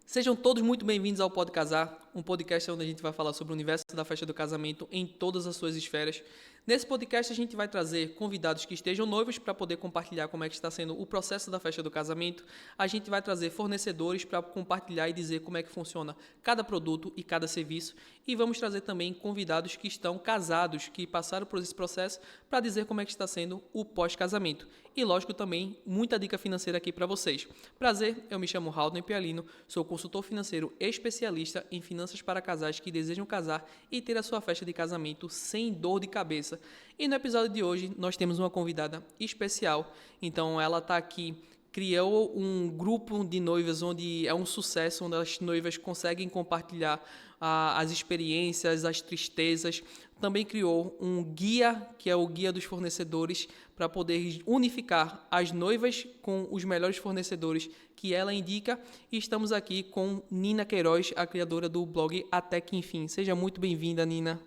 Sejam todos muito bem-vindos ao Pode Casar, um podcast onde a gente vai falar sobre o universo da festa do casamento em todas as suas esferas. Nesse podcast a gente vai trazer convidados que estejam noivos para poder compartilhar como é que está sendo o processo da festa do casamento. A gente vai trazer fornecedores para compartilhar e dizer como é que funciona cada produto e cada serviço. E vamos trazer também convidados que estão casados, que passaram por esse processo, para dizer como é que está sendo o pós-casamento. E, lógico, também muita dica financeira aqui para vocês. Prazer, eu me chamo Haldner Pialino, sou consultor financeiro especialista em finanças para casais que desejam casar e ter a sua festa de casamento sem dor de cabeça. E no episódio de hoje nós temos uma convidada especial, então ela está aqui, criou um grupo de noivas onde é um sucesso, onde as noivas conseguem compartilhar as experiências, as tristezas. Também criou um guia, que é o guia dos fornecedores, para poder unificar as noivas com os melhores fornecedores que ela indica. E estamos aqui com Nina Queiroz, a criadora do blog Até Que Enfim. Seja muito bem-vinda, Nina.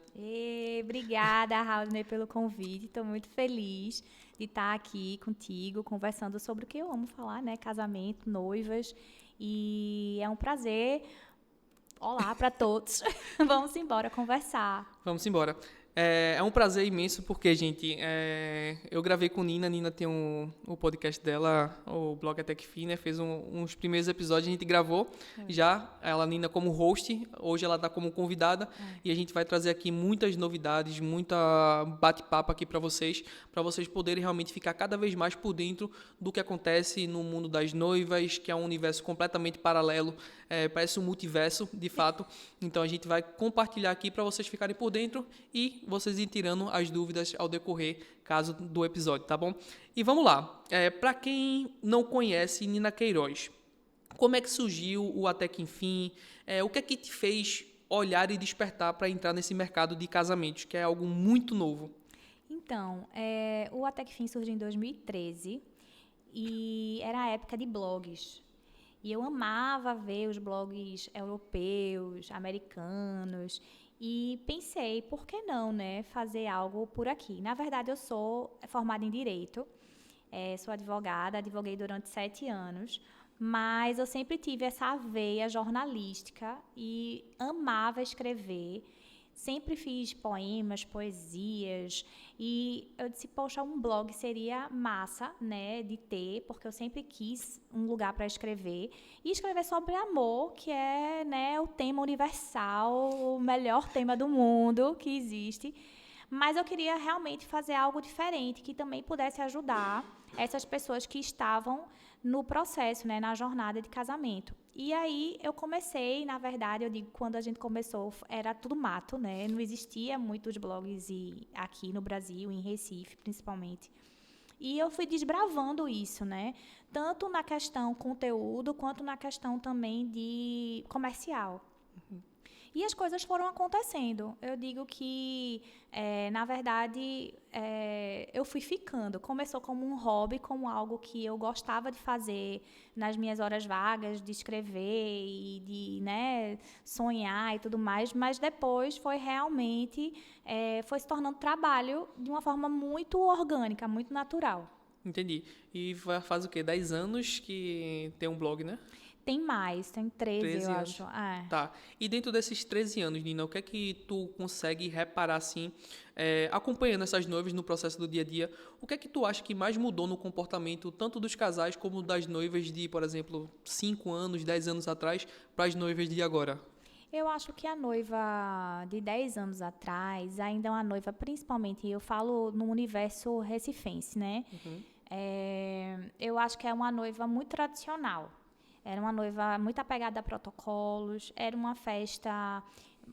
Obrigada, Haldner, pelo convite. Estou muito feliz de estar aqui contigo, conversando sobre o que eu amo falar, né? Casamento, noivas. E é um prazer. Olá para todos. Vamos embora conversar. Vamos embora. É um prazer imenso porque, gente, eu gravei com Nina tem o podcast dela, o blog Até Que Fim, né? Fez uns primeiros episódios, a gente gravou já, Nina como host, hoje ela está como convidada e a gente vai trazer aqui muitas novidades, muita bate-papo aqui para vocês poderem realmente ficar cada vez mais por dentro do que acontece no mundo das noivas, que é um universo completamente paralelo, parece um multiverso, de fato. Então a gente vai compartilhar aqui para vocês ficarem por dentro e vocês irem tirando as dúvidas ao decorrer do episódio, tá bom? E vamos lá. Para quem não conhece Nina Queiroz, como é que surgiu o Até Que Enfim? O que é que te fez olhar e despertar para entrar nesse mercado de casamentos, que é algo muito novo? Então, o Até Que Fim surgiu em 2013 e era a época de blogs. E eu amava ver os blogs europeus, americanos, e pensei, por que não, né, fazer algo por aqui? Na verdade, eu sou formada em Direito, sou advogada, advoguei durante 7 anos, mas eu sempre tive essa veia jornalística e amava escrever. Sempre fiz poemas, poesias, e eu disse, poxa, um blog seria massa, né, de ter, porque eu sempre quis um lugar para escrever, e escrever sobre amor, que é, né, o tema universal, o melhor tema do mundo que existe. Mas eu queria realmente fazer algo diferente, que também pudesse ajudar essas pessoas que estavam no processo, né, na jornada de casamento. E aí eu comecei, na verdade, eu digo, quando a gente começou, era tudo mato, né? Não existia muitos blogs aqui no Brasil, em Recife, principalmente. E eu fui desbravando isso, né? Tanto na questão conteúdo, quanto na questão também de comercial. E as coisas foram acontecendo. Eu digo que, na verdade, eu fui ficando. Começou como um hobby, como algo que eu gostava de fazer nas minhas horas vagas, de escrever e de, né, sonhar e tudo mais. Mas depois foi realmente, foi se tornando trabalho de uma forma muito orgânica, muito natural. Entendi. E faz o quê? 10 anos que tem um blog, né? Tem mais, tem 13 eu anos. acho. Tá. E dentro desses 13 anos, Nina, o que é que tu consegue reparar, assim, acompanhando essas noivas no processo do dia a dia, o que é que tu acha que mais mudou no comportamento, tanto dos casais como das noivas de, por exemplo, 5 anos, 10 anos atrás, para as noivas de agora? Eu acho que a noiva de 10 anos atrás ainda é uma noiva, principalmente, eu falo no universo recifense, né? Eu acho que é uma noiva muito tradicional. Era uma noiva muito apegada a protocolos, era uma festa,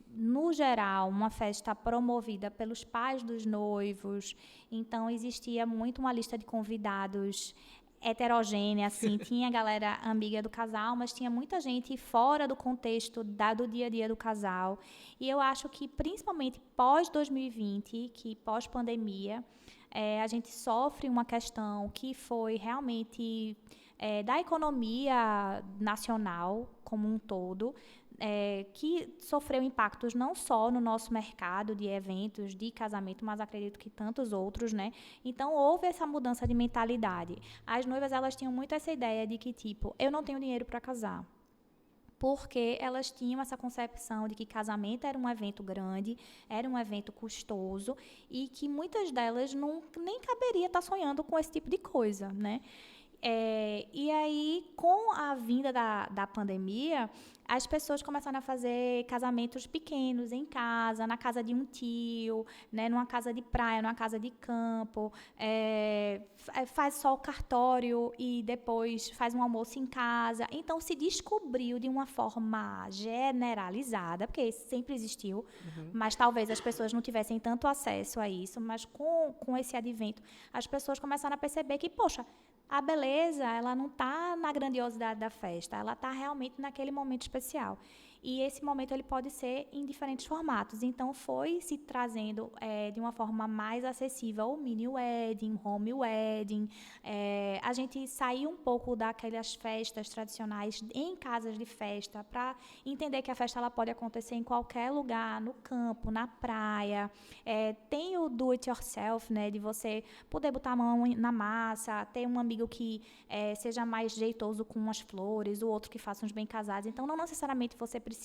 no geral, uma festa promovida pelos pais dos noivos, então existia muito uma lista de convidados heterogênea, assim, tinha galera amiga do casal, mas tinha muita gente fora do contexto do dia a dia do casal. E eu acho que, principalmente pós-2020, que pós-pandemia, a gente sofre uma questão que foi realmente da economia nacional como um todo, que sofreu impactos não só no nosso mercado de eventos, de casamento, mas acredito que tantos outros, né? Então, houve essa mudança de mentalidade. As noivas, elas tinham muito essa ideia de que, tipo, eu não tenho dinheiro para casar. porque elas tinham essa concepção de que casamento era um evento grande, era um evento custoso e que muitas delas nem caberia estar sonhando com esse tipo de coisa, né? E aí, com a vinda da pandemia, as pessoas começaram a fazer casamentos pequenos em casa, na casa de um tio, né, numa casa de praia, numa casa de campo, faz só o cartório e depois faz um almoço em casa. Então, se descobriu de uma forma generalizada, porque isso sempre existiu, mas talvez as pessoas não tivessem tanto acesso a isso, mas com esse advento, as pessoas começaram a perceber que, poxa, a beleza, ela não está na grandiosidade da festa, ela está realmente naquele momento especial. E esse momento ele pode ser em diferentes formatos. Então, foi se trazendo de uma forma mais acessível o mini wedding, home wedding. A gente saiu um pouco daquelas festas tradicionais em casas de festa para entender que a festa ela pode acontecer em qualquer lugar, no campo, na praia. Tem o do it yourself, né, de você poder botar a mão na massa, ter um amigo que seja mais jeitoso com umas flores, o outro que faça uns bem casados. Então, não necessariamente você precisa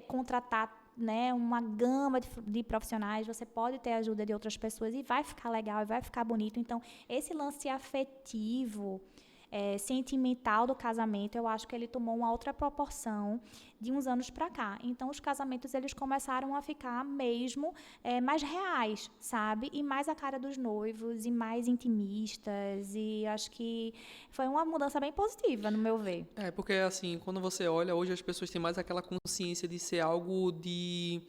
contratar, né, uma gama de profissionais, você pode ter a ajuda de outras pessoas e vai ficar legal, e vai ficar bonito. Então, esse lance afetivo, sentimental do casamento, eu acho que ele tomou uma outra proporção de uns anos para cá. Então, os casamentos eles começaram a ficar mesmo mais reais, sabe? E mais a cara dos noivos, e mais intimistas, e acho que foi uma mudança bem positiva, no meu ver. Porque assim, quando você olha, hoje as pessoas têm mais aquela consciência de ser algo de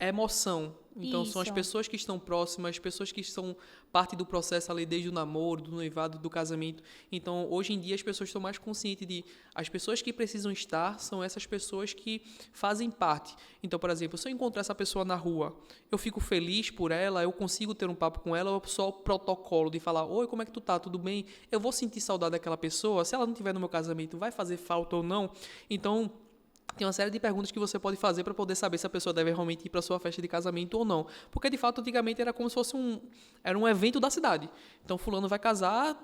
emoção. Então, são as Isso. pessoas que estão próximas, as pessoas que são parte do processo ali desde o namoro, do noivado, do casamento. Então, hoje em dia, as pessoas estão mais conscientes de as pessoas que precisam estar são essas pessoas que fazem parte. Então, por exemplo, se eu encontrar essa pessoa na rua, eu fico feliz por ela, eu consigo ter um papo com ela, ou só o protocolo de falar, oi, como é que tu tá? Tudo bem? Eu vou sentir saudade daquela pessoa? Se ela não estiver no meu casamento, vai fazer falta ou não? Então, tem uma série de perguntas que você pode fazer para poder saber se a pessoa deve realmente ir para sua festa de casamento ou não. Porque, de fato, antigamente era como se fosse era um evento da cidade. Então, fulano vai casar,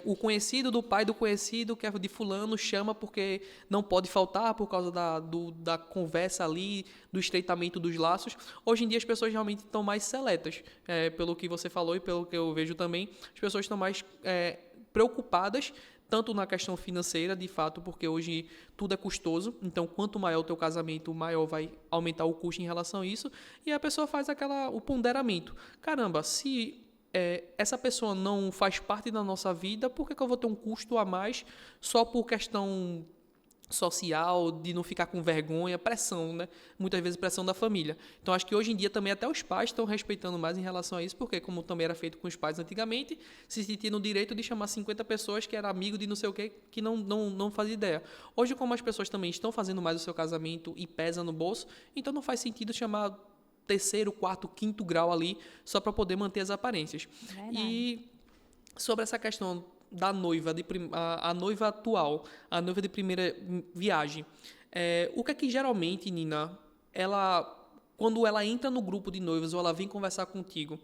o conhecido do pai do conhecido, que é de fulano, chama porque não pode faltar por causa da conversa ali, do estreitamento dos laços. Hoje em dia, as pessoas realmente estão mais seletas. Pelo que você falou e pelo que eu vejo também, as pessoas estão mais preocupadas tanto na questão financeira, de fato, porque hoje tudo é custoso, então quanto maior o teu casamento, maior vai aumentar o custo em relação a isso, e a pessoa faz o ponderamento. Caramba, se essa pessoa não faz parte da nossa vida, por que eu vou ter um custo a mais só por questão social, de não ficar com vergonha, pressão, né? Muitas vezes pressão da família. Então, acho que hoje em dia também até os pais estão respeitando mais em relação a isso, porque como também era feito com os pais antigamente, se sentia no direito de chamar 50 pessoas que era amigo de não sei o quê, que não fazia ideia. Hoje, como as pessoas também estão fazendo mais o seu casamento e pesa no bolso, então não faz sentido chamar terceiro, quarto, quinto grau ali, só para poder manter as aparências. Verdade. E sobre essa questão da noiva, a noiva atual, a noiva de primeira viagem. O que é que geralmente, Nina, quando ela entra no grupo de noivos ou ela vem conversar contigo,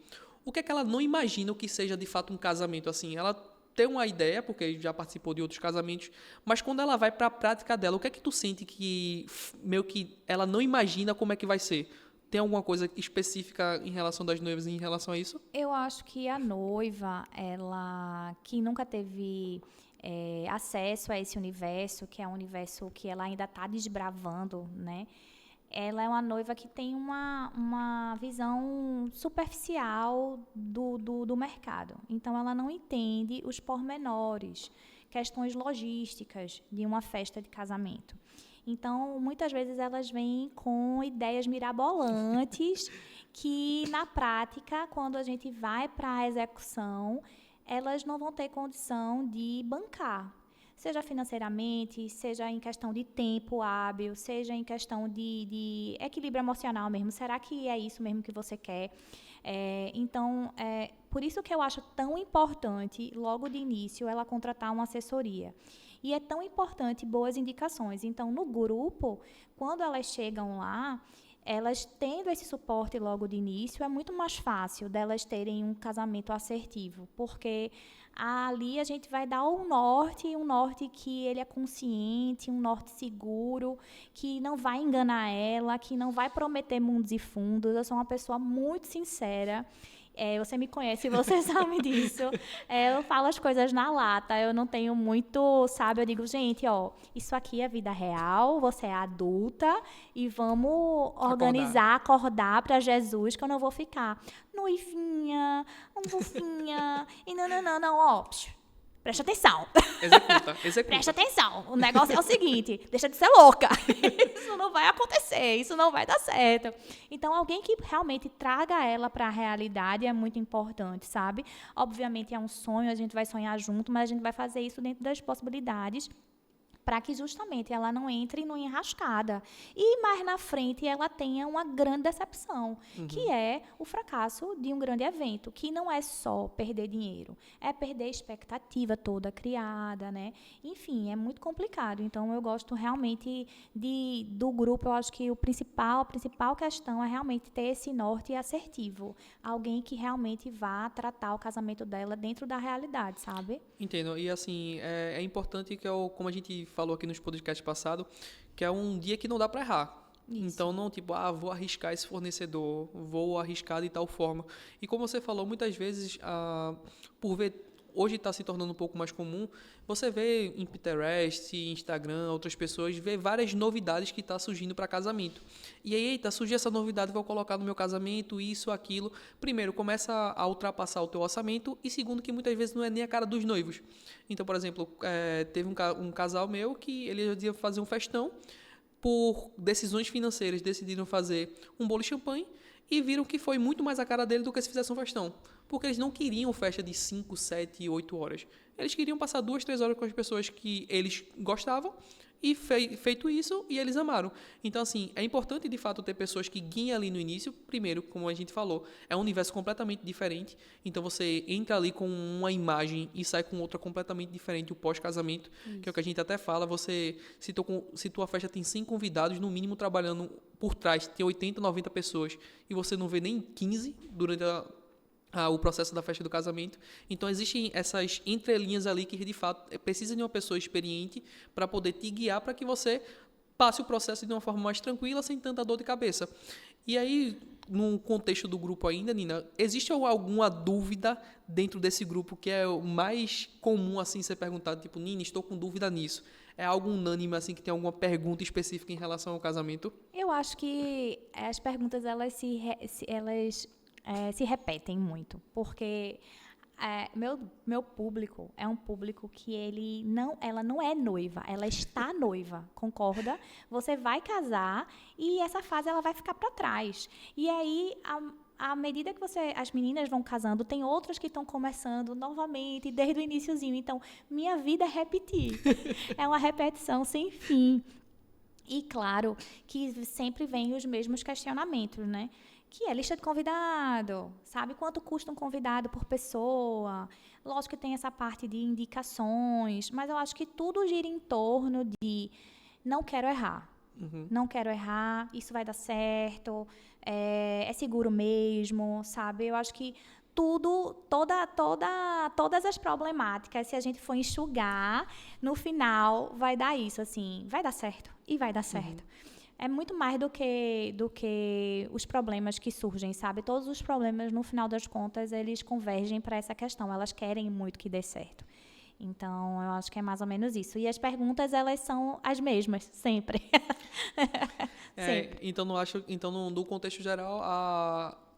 o que é que ela não imagina o que seja de fato um casamento assim? Ela tem uma ideia, porque já participou de outros casamentos, mas quando ela vai para a prática dela, o que é que tu sente que meio que ela não imagina como é que vai ser? Tem alguma coisa específica em relação das noivas em relação a isso? Eu acho que a noiva, ela que nunca teve acesso a esse universo, que é um universo que ela ainda está desbravando, né? Ela é uma noiva que tem uma visão superficial do mercado. Então, ela não entende os pormenores, questões logísticas de uma festa de casamento. Então, muitas vezes elas vêm com ideias mirabolantes que, na prática, quando a gente vai para a execução, elas não vão ter condição de bancar. Seja financeiramente, seja em questão de tempo hábil, seja em questão de equilíbrio emocional mesmo. Será que é isso mesmo que você quer? Então, por isso que eu acho tão importante, logo de início, ela contratar uma assessoria. E é tão importante boas indicações. Então, no grupo, quando elas chegam lá, elas tendo esse suporte logo de início, é muito mais fácil delas terem um casamento assertivo, porque ali a gente vai dar um norte que ele é consciente, um norte seguro, que não vai enganar ela, que não vai prometer mundos e fundos. Eu sou uma pessoa muito sincera. Você me conhece, você sabe disso. Eu falo as coisas na lata, eu não tenho muito, sabe? Eu digo, gente, ó, isso aqui é vida real, você é adulta e vamos organizar, acordar para Jesus, que eu não vou ficar noivinha, fofinha, e não, ó, presta atenção. Executa. Presta atenção. O negócio é o seguinte, deixa de ser louca. Isso não vai acontecer, isso não vai dar certo. Então, alguém que realmente traga ela para a realidade é muito importante, sabe? Obviamente é um sonho, a gente vai sonhar junto, mas a gente vai fazer isso dentro das possibilidades, para que justamente ela não entre numa enrascada. E mais na frente ela tenha uma grande decepção, que é o fracasso de um grande evento, que não é só perder dinheiro, é perder a expectativa toda criada, né? Enfim, é muito complicado. Então, eu gosto realmente do grupo. Eu acho que a principal questão é realmente ter esse norte assertivo. Alguém que realmente vá tratar o casamento dela dentro da realidade, sabe? Entendo. E assim, é importante que, como a gente falou aqui nos podcasts passados, que é um dia que não dá para errar. Isso. Então, não tipo, vou arriscar esse fornecedor, vou arriscar de tal forma. E como você falou, muitas vezes, por ver, hoje está se tornando um pouco mais comum, você vê em Pinterest, Instagram, outras pessoas, vê várias novidades que estão surgindo para casamento. E aí, eita, surgiu essa novidade, vou colocar no meu casamento, isso, aquilo. Primeiro, começa a ultrapassar o teu orçamento, e segundo, que muitas vezes não é nem a cara dos noivos. Então, por exemplo, teve um casal meu que ele ia fazer um festão, por decisões financeiras, decidiram fazer um bolo de champanhe e viram que foi muito mais a cara dele do que se fizesse um festão. Porque eles não queriam festa de 5, 7, 8 horas. Eles queriam passar 2, 3 horas com as pessoas que eles gostavam e feito isso, e eles amaram. Então, assim, é importante, de fato, ter pessoas que guiem ali no início. Primeiro, como a gente falou, é um universo completamente diferente. Então, você entra ali com uma imagem e sai com outra completamente diferente, o pós-casamento, que é o que a gente até fala. Se tua festa tem 100 convidados, no mínimo, trabalhando por trás, tem 80, 90 pessoas, e você não vê nem 15 durante o processo da festa do casamento. Então, existem essas entrelinhas ali que, de fato, precisa de uma pessoa experiente para poder te guiar para que você passe o processo de uma forma mais tranquila, sem tanta dor de cabeça. E aí, no contexto do grupo ainda, Nina, existe alguma dúvida dentro desse grupo que é o mais comum, assim, ser perguntado, tipo, Nina, estou com dúvida nisso. É algo unânime, assim, que tem alguma pergunta específica em relação ao casamento? Eu acho que as perguntas, elas se repetem muito, porque meu público é um público que ela não é noiva, ela está noiva, concorda? Você vai casar e essa fase ela vai ficar para trás. E aí, à medida que as meninas vão casando, tem outras que estão começando novamente, desde o iniciozinho. Então, minha vida é repetir. É uma repetição sem fim. E claro que sempre vem os mesmos questionamentos, né? Que é lista de convidado, sabe? Quanto custa um convidado por pessoa? Lógico que tem essa parte de indicações, mas eu acho que tudo gira em torno de não quero errar. Não quero errar, isso vai dar certo, é seguro mesmo, sabe? Eu acho que todas as problemáticas, se a gente for enxugar, no final vai dar isso, assim, vai dar certo e vai dar certo. É muito mais do que os problemas que surgem, sabe? Todos os problemas, no final das contas, eles convergem para essa questão. Elas querem muito que dê certo. Então, eu acho que é mais ou menos isso. E as perguntas, elas são as mesmas, sempre. Sempre. Então, no contexto geral,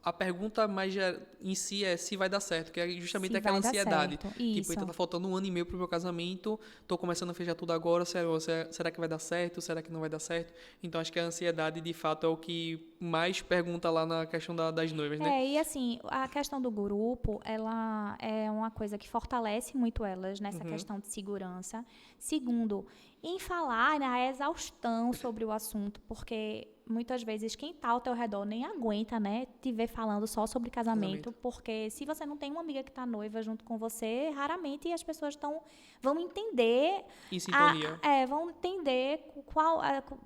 a pergunta mais em si é se vai dar certo, que é justamente aquela ansiedade. Tipo, tá faltando 1 ano e meio pro meu casamento, tô começando a fechar tudo agora, será que vai dar certo? Será que não vai dar certo? Então, acho que a ansiedade, de fato, é o que mais pergunta lá na questão das noivas, né? E assim, a questão do grupo, ela é uma coisa que fortalece muito elas nessa questão de segurança. Segundo, em falar na exaustão sobre o assunto, porque muitas vezes quem tá ao teu redor nem aguenta, né, te ver falando só sobre casamento, porque se você não tem uma amiga que tá noiva junto com você, raramente as pessoas vão entender, Em sintonia. vão entender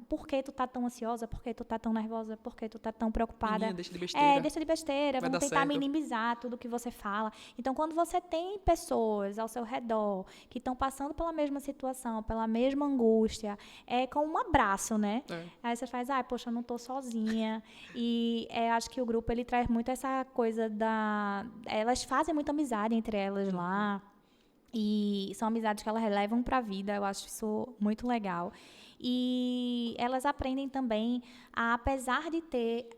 por que tu tá tão ansiosa, por que tu tá tão nervosa, por que tu tá tão preocupada. Menina, deixa de besteira. Deixa de besteira, Vai vão dar tentar certo. minimizar tudo que você fala. Então, quando você tem pessoas ao seu redor que estão passando pela mesma situação, pela mesma angústia, é como um abraço, né? É. Aí você faz, poxa, eu não tô sozinha. E acho que o grupo, ele traz muito essa coisa elas fazem muita amizade entre elas lá. E são amizades que elas levam para a vida. Eu acho isso muito legal. E elas aprendem também, apesar de ter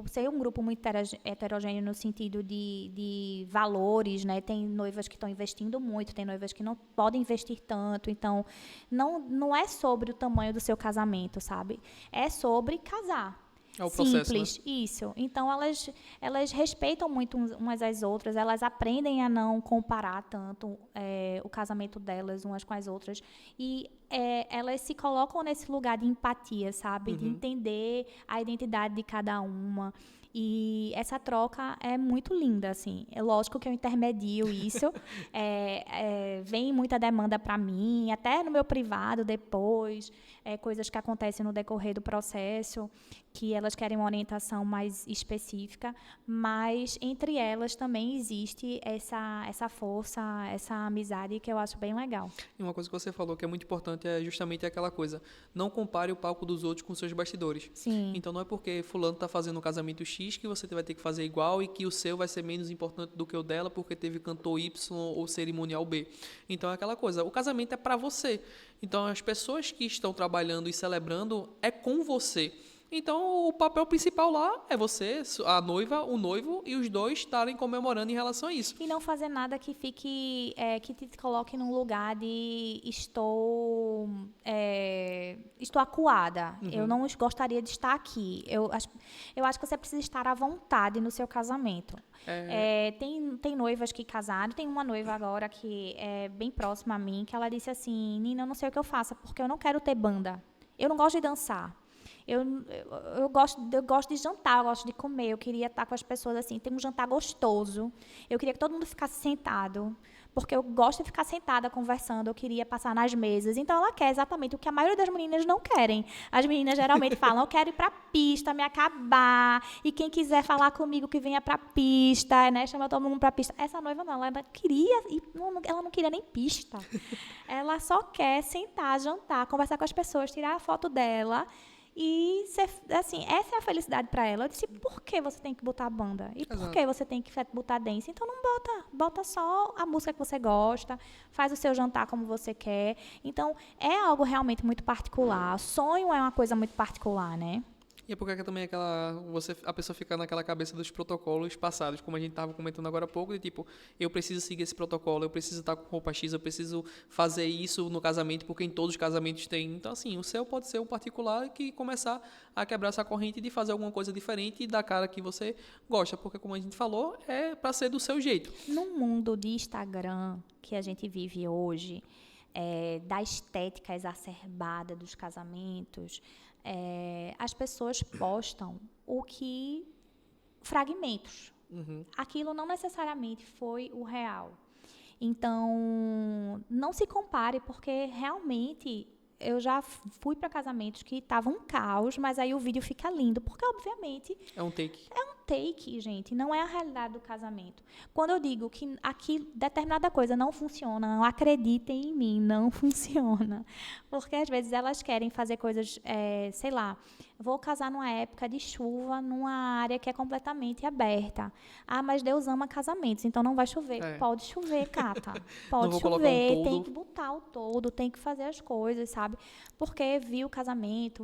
ser um grupo muito heterogêneo no sentido de valores, né? Tem noivas que estão investindo muito, tem noivas que não podem investir tanto. Então, não é sobre o tamanho do seu casamento, sabe? É sobre casar. É o processo, Simples, né? isso. Então, elas respeitam muito umas às outras, elas aprendem a não comparar tanto o casamento delas umas com as outras. E elas se colocam nesse lugar de empatia, sabe? De entender a identidade de cada uma. E essa troca é muito linda, assim. É lógico que eu intermedio isso. Vem muita demanda para mim, até no meu privado depois, coisas que acontecem no decorrer do processo, que elas querem uma orientação mais específica, mas entre elas também existe essa força, essa amizade que eu acho bem legal. E uma coisa que você falou que é muito importante é justamente aquela coisa. Não compare o palco dos outros com seus bastidores. Sim. Então não é porque fulano está fazendo um casamento X que você vai ter que fazer igual e que o seu vai ser menos importante do que o dela porque teve cantor Y ou cerimonial B. Então é aquela coisa. O casamento é para você. Então as pessoas que estão trabalhando e celebrando é com você. Então, o papel principal lá é você, a noiva, o noivo e os dois estarem comemorando em relação a isso. E não fazer nada que fique, que te coloque num lugar de estou acuada. Eu não gostaria de estar aqui. Eu acho que você precisa estar à vontade no seu casamento. Tem noivas que casaram. Tem uma noiva agora que é bem próxima a mim, que ela disse assim, Nina, eu não sei o que eu faço, porque eu não quero ter banda. Eu não gosto de dançar. Eu gosto de jantar, eu gosto de comer. Eu queria estar com as pessoas assim, ter um jantar gostoso. Eu queria que todo mundo ficasse sentado, porque eu gosto de ficar sentada conversando. Eu queria passar nas mesas. Então, ela quer exatamente o que a maioria das meninas não querem. As meninas geralmente falam, eu quero ir para a pista, me acabar. E quem quiser falar comigo, que venha para a pista, né? Chama todo mundo para a pista. Essa noiva não, ela não queria nem pista. Ela só quer sentar, jantar, conversar com as pessoas, tirar a foto dela. E, assim, essa é a felicidade para ela. Eu disse, por que você tem que botar banda? E por que você tem que botar dance? Então, não bota só a música que você gosta, faz o seu jantar como você quer. Então, é algo realmente muito particular. Sonho é uma coisa muito particular, né? E é porque também a pessoa fica naquela cabeça dos protocolos passados, como a gente estava comentando agora há pouco, de tipo, eu preciso seguir esse protocolo, eu preciso estar com roupa X, eu preciso fazer isso no casamento, porque em todos os casamentos tem. Então, assim, o seu pode ser um particular que começar a quebrar essa corrente de fazer alguma coisa diferente e da cara que você gosta, porque, como a gente falou, é para ser do seu jeito. No mundo de Instagram que a gente vive hoje, da estética exacerbada dos casamentos, as pessoas postam fragmentos. Aquilo não necessariamente foi o real. Então, não se compare, porque realmente eu já fui para casamentos que estavam um caos, mas aí o vídeo fica lindo, porque obviamente é um take, gente, não é a realidade do casamento. Quando eu digo que aqui determinada coisa não funciona, não acreditem em mim, não funciona. Porque às vezes elas querem fazer coisas, sei lá, vou casar numa época de chuva, numa área que é completamente aberta. Ah, mas Deus ama casamentos, então não vai chover. Pode chover, Cata. Pode chover, tem que botar o toldo, tem que fazer as coisas, sabe? Porque viu o casamento,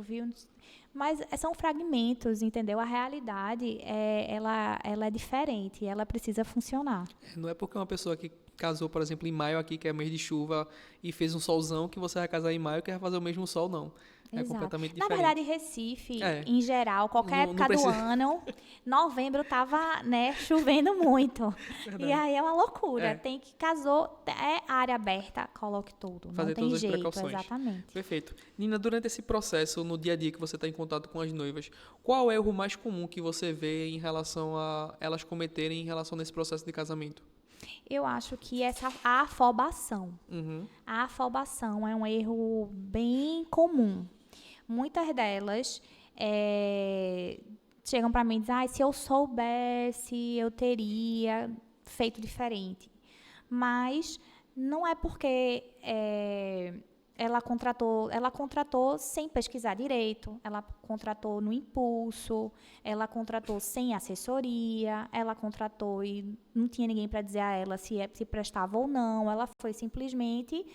Mas são fragmentos, entendeu? A realidade, ela é diferente, ela precisa funcionar. Não é porque uma pessoa que casou, por exemplo, em maio aqui, que é mês de chuva, e fez um solzão, que você vai casar em maio que vai fazer o mesmo sol, não. É Exato. completamente Na diferente. verdade, Recife, É, em geral, qualquer não época do precisa. ano, novembro tava, né, chovendo muito. E Verdade. aí é uma loucura. É, Tem que casou, é área aberta, coloque tudo. Não fazer tem todas as jeito, precauções. exatamente. Perfeito. Nina, durante esse processo, no dia a dia que você está em contato com as noivas, qual é o erro mais comum que você vê em relação a elas cometerem em relação nesse processo de casamento? Eu acho que a afobação. Uhum. A afobação é um erro bem comum. Muitas delas chegam para mim e dizem, se eu soubesse, eu teria feito diferente. Mas não é porque ela contratou sem pesquisar direito, ela contratou no impulso, ela contratou sem assessoria, ela contratou e não tinha ninguém para dizer a ela se prestava ou não, ela foi simplesmente,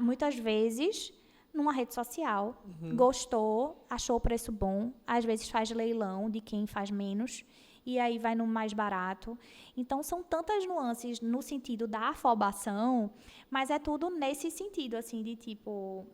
muitas vezes, numa rede social, gostou, achou o preço bom, às vezes faz leilão de quem faz menos, e aí vai no mais barato. Então, são tantas nuances no sentido da afobação, mas é tudo nesse sentido, assim, de tipo,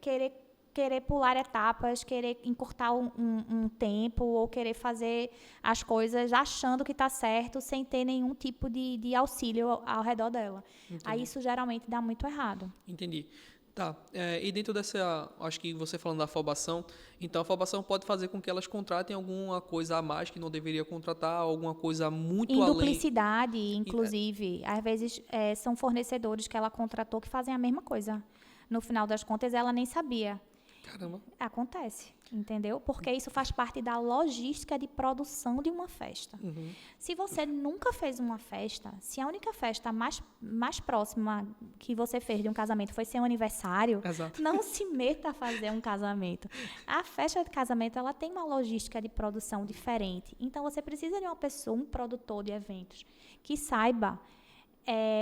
querer pular etapas, querer encurtar um tempo, ou querer fazer as coisas achando que está certo, sem ter nenhum tipo de auxílio ao redor dela. Aí Entendi. isso geralmente dá muito errado. Entendi. Tá. E dentro dessa, acho que você falando da afobação, então a afobação pode fazer com que elas contratem alguma coisa a mais que não deveria contratar, alguma coisa muito Em além. duplicidade, inclusive, às vezes são fornecedores que ela contratou que fazem a mesma coisa. No final das contas, ela nem sabia. Caramba. Acontece, entendeu? Porque isso faz parte da logística de produção de uma festa. Uhum. Se você nunca fez uma festa, se a única festa mais próxima que você fez de um casamento foi seu aniversário, Exato. não se meta a fazer um casamento. A festa de casamento, ela tem uma logística de produção diferente. Então, você precisa de uma pessoa, um produtor de eventos, que saiba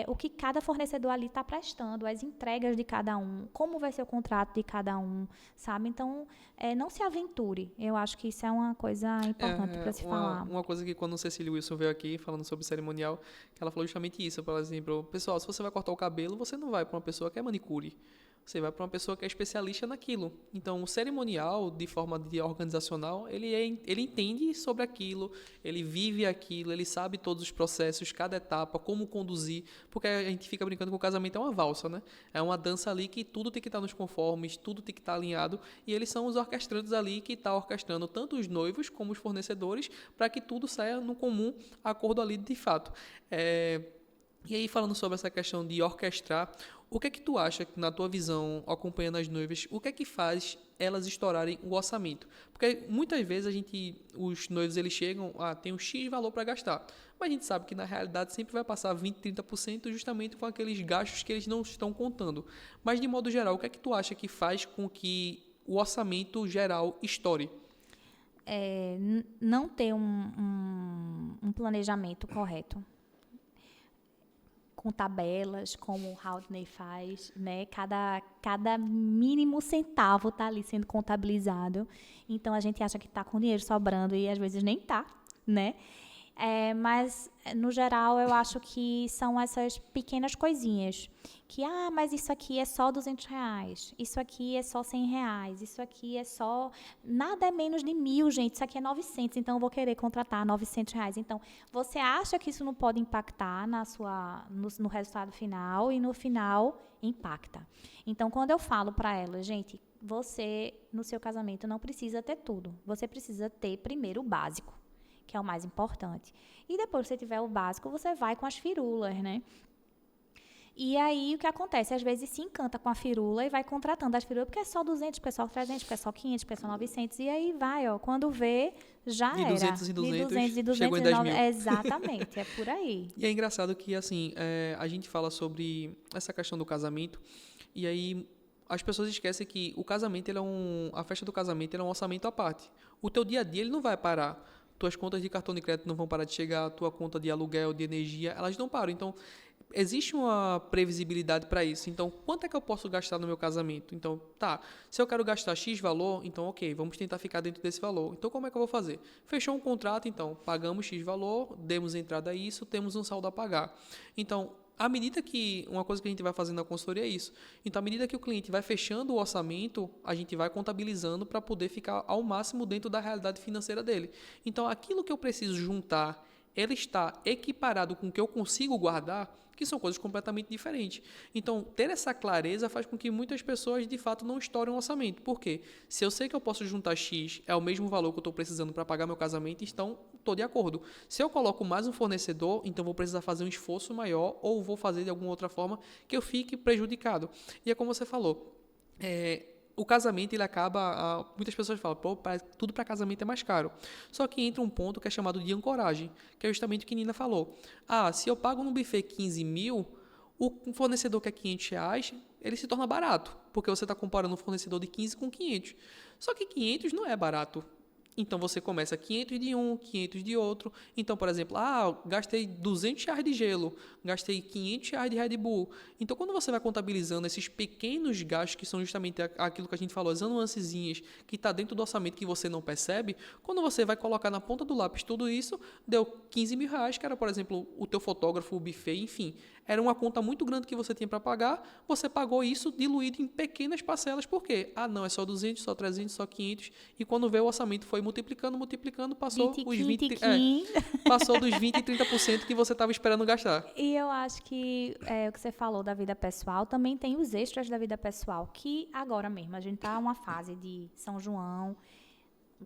o que cada fornecedor ali está prestando, as entregas de cada um, como vai ser o contrato de cada um, sabe? Então, não se aventure. Eu acho que isso é uma coisa importante para se falar. Uma coisa que quando o Cecília Wilson veio aqui falando sobre cerimonial, que ela falou justamente isso, por exemplo, pessoal, se você vai cortar o cabelo, você não vai para uma pessoa que é manicure. Você vai para uma pessoa que é especialista naquilo. Então, o cerimonial, de forma organizacional, ele entende sobre aquilo, ele vive aquilo, ele sabe todos os processos, cada etapa, como conduzir, porque a gente fica brincando que o casamento é uma valsa, né? É uma dança ali que tudo tem que estar nos conformes, tudo tem que estar alinhado, e eles são os orquestrantes ali que estão orquestrando tanto os noivos como os fornecedores, para que tudo saia no comum acordo ali de fato. E aí, falando sobre essa questão de orquestrar, o que é que tu acha, na tua visão, acompanhando as noivas, o que é que faz elas estourarem o orçamento? Porque muitas vezes os noivos eles chegam, tem um X valor para gastar, mas a gente sabe que na realidade sempre vai passar 20, 30% justamente com aqueles gastos que eles não estão contando. Mas de modo geral, o que é que tu acha que faz com que o orçamento geral estoure? Não ter um planejamento correto. Com tabelas, como o Haldane faz, né? Cada mínimo centavo está ali sendo contabilizado. Então, a gente acha que está com dinheiro sobrando e, às vezes, nem está, né? Mas, no geral, eu acho que são essas pequenas coisinhas. Que, mas isso aqui é só R$200, isso aqui é só R$100, isso aqui é só... Nada é menos de 1.000, gente, isso aqui é 900, então eu vou querer contratar R$900. Então, você acha que isso não pode impactar no resultado final e no final impacta. Então, quando eu falo para ela, gente, você, no seu casamento, não precisa ter tudo. Você precisa ter, primeiro, o básico, que é o mais importante. E depois que você tiver o básico, você vai com as firulas, né? E aí, o que acontece? Às vezes se encanta com a firula e vai contratando as firulas, porque é só 200, porque é só 300, porque é só 500, porque é só 900. E aí vai, quando vê, já De era. 200 em 200, de 200 chegou em 10 mil. Exatamente, é por aí. E é engraçado que, assim, a gente fala sobre essa questão do casamento, e aí as pessoas esquecem que o casamento, a festa do casamento, é um orçamento à parte. O teu dia a dia, ele não vai parar. Tuas contas de cartão de crédito não vão parar de chegar, tua conta de aluguel, de energia, elas não param. Então, existe uma previsibilidade para isso. Então, quanto é que eu posso gastar no meu casamento? Então, tá, se eu quero gastar X valor, então, ok, vamos tentar ficar dentro desse valor. Então, como é que eu vou fazer? Fechou um contrato, então, pagamos X valor, demos entrada a isso, temos um saldo a pagar. Então, à medida que, uma coisa que a gente vai fazendo na consultoria é isso. Então, à medida que o cliente vai fechando o orçamento, a gente vai contabilizando para poder ficar ao máximo dentro da realidade financeira dele. Então, aquilo que eu preciso juntar, ele está equiparado com o que eu consigo guardar, que são coisas completamente diferentes. Então, ter essa clareza faz com que muitas pessoas, de fato, não estourem o orçamento. Por quê? Se eu sei que eu posso juntar X, é o mesmo valor que eu estou precisando para pagar meu casamento, então estou de acordo. Se eu coloco mais um fornecedor, então vou precisar fazer um esforço maior ou vou fazer de alguma outra forma que eu fique prejudicado. E é como você falou, o casamento, ele acaba... muitas pessoas falam, pô, tudo para casamento é mais caro. Só que entra um ponto que é chamado de ancoragem, que é justamente o que Nina falou. Se eu pago no buffet 15 mil, o fornecedor que é R$500, ele se torna barato, porque você está comparando um fornecedor de 15 com 500. Só que 500 não é barato. Então, você começa 500 de um, 500 de outro. Então, por exemplo, gastei R$200 de gelo, gastei R$500 de Red Bull. Então, quando você vai contabilizando esses pequenos gastos, que são justamente aquilo que a gente falou, as nuancezinhas, que está dentro do orçamento que você não percebe, quando você vai colocar na ponta do lápis tudo isso, deu R$15 mil, que era, por exemplo, o teu fotógrafo, o buffet, enfim. Era uma conta muito grande que você tinha para pagar, você pagou isso diluído em pequenas parcelas. Por quê? É só 200, só 300, só 500. E quando veio o orçamento foi multiplicando, passou os 20, passou dos 20% e 30% que você estava esperando gastar. E eu acho que o que você falou da vida pessoal, também tem os extras da vida pessoal, que agora mesmo, a gente está numa fase de São João,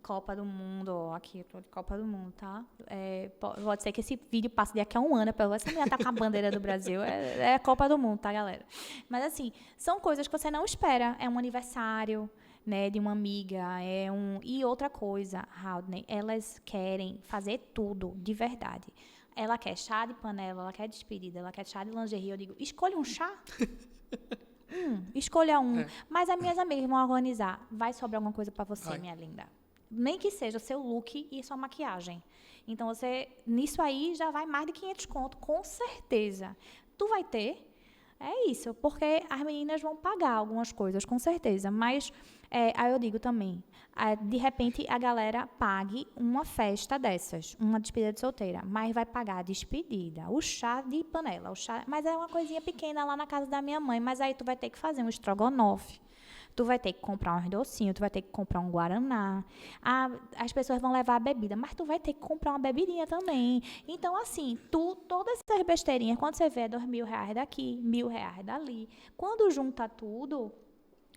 Copa do Mundo, aqui eu tô de Copa do Mundo, tá? Pode ser que esse vídeo passe daqui a um ano, essa mulher tá com a bandeira do Brasil, é a Copa do Mundo, tá, galera? Mas assim, são coisas que você não espera, é um aniversário, né, de uma amiga, e outra coisa, Haldney, elas querem fazer tudo, de verdade. Ela quer chá de panela, ela quer despedida, ela quer chá de lingerie, eu digo, escolha um chá. Escolha um. Mas as minhas amigas vão organizar. Vai sobrar alguma coisa para você, minha linda. Nem que seja seu look e sua maquiagem. Então, nisso aí, já vai mais de 500 conto, com certeza. Tu vai ter, é isso, porque as meninas vão pagar algumas coisas, com certeza. Mas, aí eu digo também, de repente, a galera pague uma festa dessas, uma despedida de solteira, mas vai pagar a despedida, o chá de panela, mas é uma coisinha pequena lá na casa da minha mãe, mas aí tu vai ter que fazer um estrogonofe. Tu vai ter que comprar uns docinhos, tu vai ter que comprar um guaraná. As pessoas vão levar a bebida, mas tu vai ter que comprar uma bebidinha também. Então, assim, todas essas besteirinhas, quando você vê R$2.000 daqui, R$1.000 dali, quando junta tudo,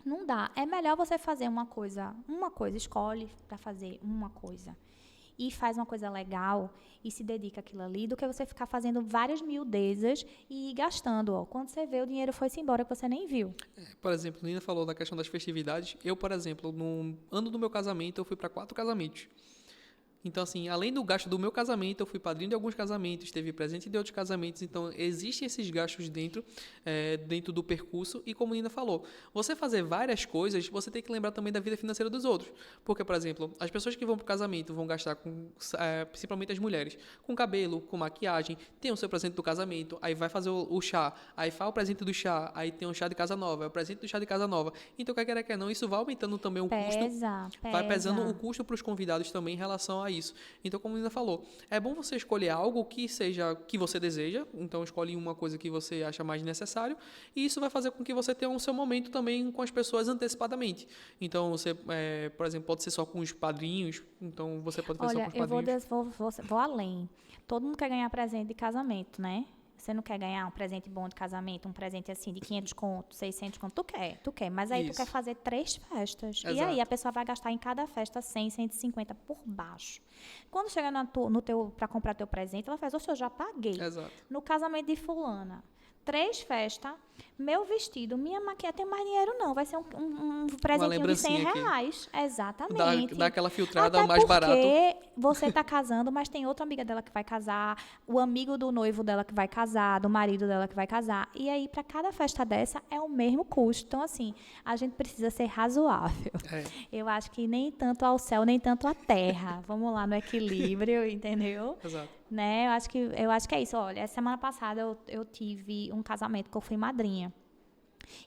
não dá. É melhor você fazer uma coisa, escolhe para fazer uma coisa. E faz uma coisa legal e se dedica àquilo ali, do que você ficar fazendo várias miudezas e ir gastando. Quando você vê, o dinheiro foi-se embora que você nem viu. Por exemplo, a Nina falou da questão das festividades. Eu, por exemplo, no ano do meu casamento, eu fui para 4 casamentos. Então, assim, além do gasto do meu casamento, eu fui padrinho de alguns casamentos, teve presente de outros casamentos. Então, existem esses gastos dentro do percurso. E como a Nina falou, você fazer várias coisas, você tem que lembrar também da vida financeira dos outros. Porque, por exemplo, as pessoas que vão para o casamento vão gastar, principalmente as mulheres, com cabelo, com maquiagem, tem o seu presente do casamento, aí vai fazer o chá, aí faz o presente do chá, aí tem o chá de casa nova, é o presente do chá de casa nova. Então, quer não, isso vai aumentando também o custo. Vai pesando o custo para os convidados também em relação a isso. Então, como a Nina falou, é bom você escolher algo que seja que você deseja, então escolhe uma coisa que você acha mais necessário, e isso vai fazer com que você tenha o seu momento também com as pessoas antecipadamente. Então, você, por exemplo, pode ser só com os padrinhos, então você pode fazer só com os padrinhos. Eu vou além. Todo mundo quer ganhar presente de casamento, né? Você não quer ganhar um presente bom de casamento, um presente assim de 500 conto, 600 conto, tu quer, mas aí tu quer fazer 3 festas. Exato. E aí a pessoa vai gastar em cada festa 100, 150 por baixo. Quando chega para comprar teu presente, ela faz, eu já paguei. Exato. No casamento de fulana, 3 festas, meu vestido, minha maquiagem, tem mais dinheiro não, vai ser um presentinho de 100 reais. Aqui. Exatamente. Dá aquela filtrada até mais barato. Porque você está casando, mas tem outra amiga dela que vai casar, o amigo do noivo dela que vai casar, do marido dela que vai casar. E aí, para cada festa dessa, é o mesmo custo. Então, assim, a gente precisa ser razoável. Eu acho que nem tanto ao céu, nem tanto à terra. Vamos lá no equilíbrio, entendeu? Exato. né? Eu acho que é isso. Olha, semana passada eu tive um casamento que eu fui madrinha.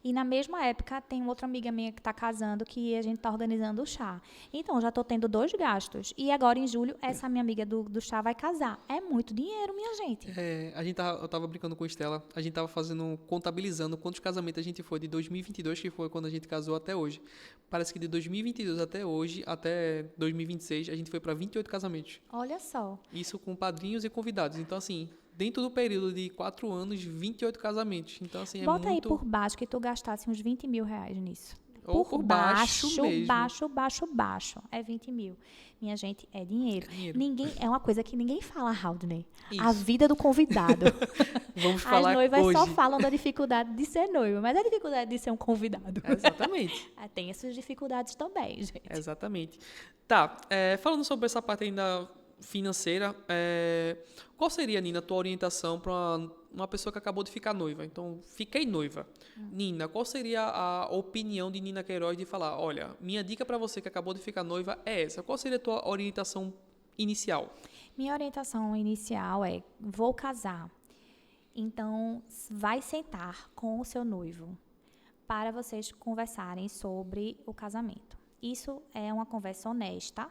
E na mesma época tem outra amiga minha que está casando que a gente está organizando o chá. Então, já estou tendo 2 gastos. E agora, em julho, essa minha amiga do chá vai casar. É muito dinheiro, minha gente. Eu tava brincando com a Estela, a gente tava contabilizando quantos casamentos a gente foi de 2022, que foi quando a gente casou, até hoje. Parece que de 2022 até hoje, até 2026, a gente foi para 28 casamentos. Olha só. Isso com padrinhos e convidados. Então, assim, dentro do período de 4 anos, 28 casamentos. Então, assim, Bota aí muito... por baixo que tu gastasse uns 20 mil reais nisso. Ou por baixo mesmo. Baixo. É 20 mil. Minha gente, é dinheiro. Dinheiro. É uma coisa que ninguém fala, Haldney. Isso. A vida do convidado. Vamos falar As noivas hoje. só falam da dificuldade de ser noivo, mas a dificuldade de ser um convidado. Exatamente. Tem essas dificuldades também, gente. Exatamente. Tá, falando sobre essa parte ainda financeira, qual seria, Nina, a tua orientação para uma pessoa que acabou de ficar noiva? Então, fiquei noiva. Nina, qual seria a opinião de Nina Queiroz de falar, olha, minha dica para você que acabou de ficar noiva é essa. Qual seria a tua orientação inicial? Minha orientação inicial é, vou casar. Então, vai sentar com o seu noivo para vocês conversarem sobre o casamento. Isso é uma conversa honesta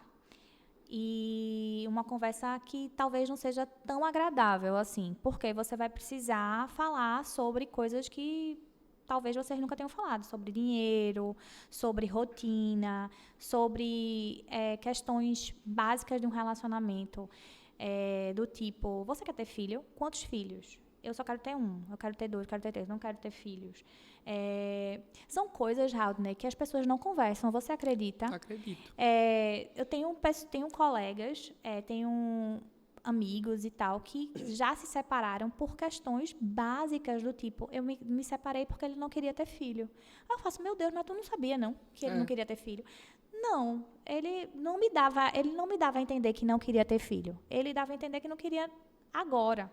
e uma conversa que talvez não seja tão agradável assim, porque você vai precisar falar sobre coisas que talvez vocês nunca tenham falado, sobre dinheiro, sobre rotina, sobre questões básicas de um relacionamento, do tipo, você quer ter filho? Quantos filhos? Eu só quero ter 1, eu quero ter 2, eu quero ter 3, não quero ter filhos. São coisas, Haldner, que as pessoas não conversam, você acredita? Acredito. Eu tenho colegas, tenho amigos e tal, que já se separaram por questões básicas do tipo, eu me separei porque ele não queria ter filho. Aí eu faço, meu Deus, mas tu não sabia, não, que ele não queria ter filho? Não, ele não me dava a entender que não queria ter filho. Ele dava a entender que não queria agora.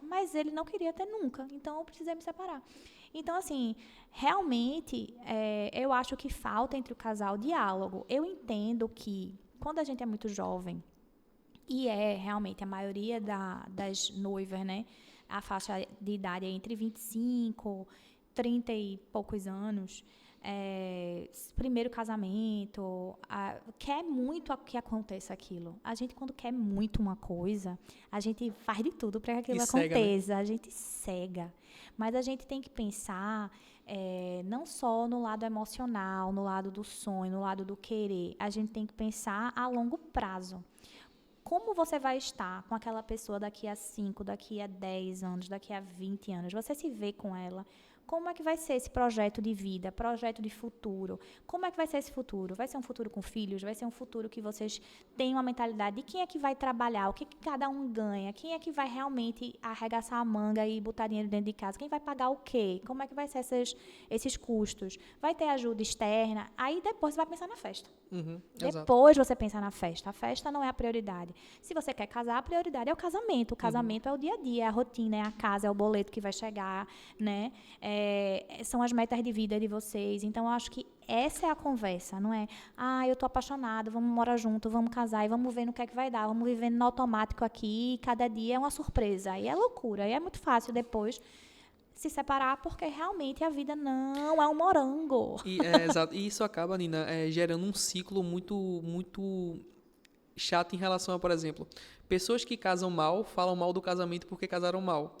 Mas ele não queria ter nunca, então eu precisei me separar. Então, assim, realmente, eu acho que falta entre o casal diálogo. Eu entendo que, quando a gente é muito jovem, e realmente a maioria das noivas, né, a faixa de idade é entre 25, 30 e poucos anos, primeiro casamento, quer muito que aconteça aquilo. A gente, quando quer muito uma coisa, a gente faz de tudo para que aquilo aconteça. Né? A gente cega. Mas a gente tem que pensar não só no lado emocional, no lado do sonho, no lado do querer. A gente tem que pensar a longo prazo. Como você vai estar com aquela pessoa daqui a 5, daqui a 10 anos, daqui a 20 anos? Você se vê com ela? Como é que vai ser esse projeto de vida, projeto de futuro? Como é que vai ser esse futuro? Vai ser um futuro com filhos? Vai ser um futuro que vocês têm uma mentalidade de quem é que vai trabalhar, o que cada um ganha, quem é que vai realmente arregaçar a manga e botar dinheiro dentro de casa, quem vai pagar o quê? Como é que vai ser esses custos? Vai ter ajuda externa? Aí depois você vai pensar na festa. Depois você pensa na festa. A festa não é a prioridade. Se você quer casar, a prioridade é o casamento. O casamento é o dia a dia, é a rotina, é a casa, é o boleto que vai chegar, né? São as metas de vida de vocês. Então, eu acho que essa é a conversa, não é? Eu tô apaixonado, vamos morar junto, vamos casar e vamos ver no que é que vai dar. Vamos vivendo no automático aqui, cada dia é uma surpresa. Aí é loucura, aí é muito fácil depois se separar, porque realmente a vida não é um morango. Exato. E isso acaba, Nina, gerando um ciclo muito, muito chato em relação a, por exemplo, pessoas que casam mal, falam mal do casamento porque casaram mal.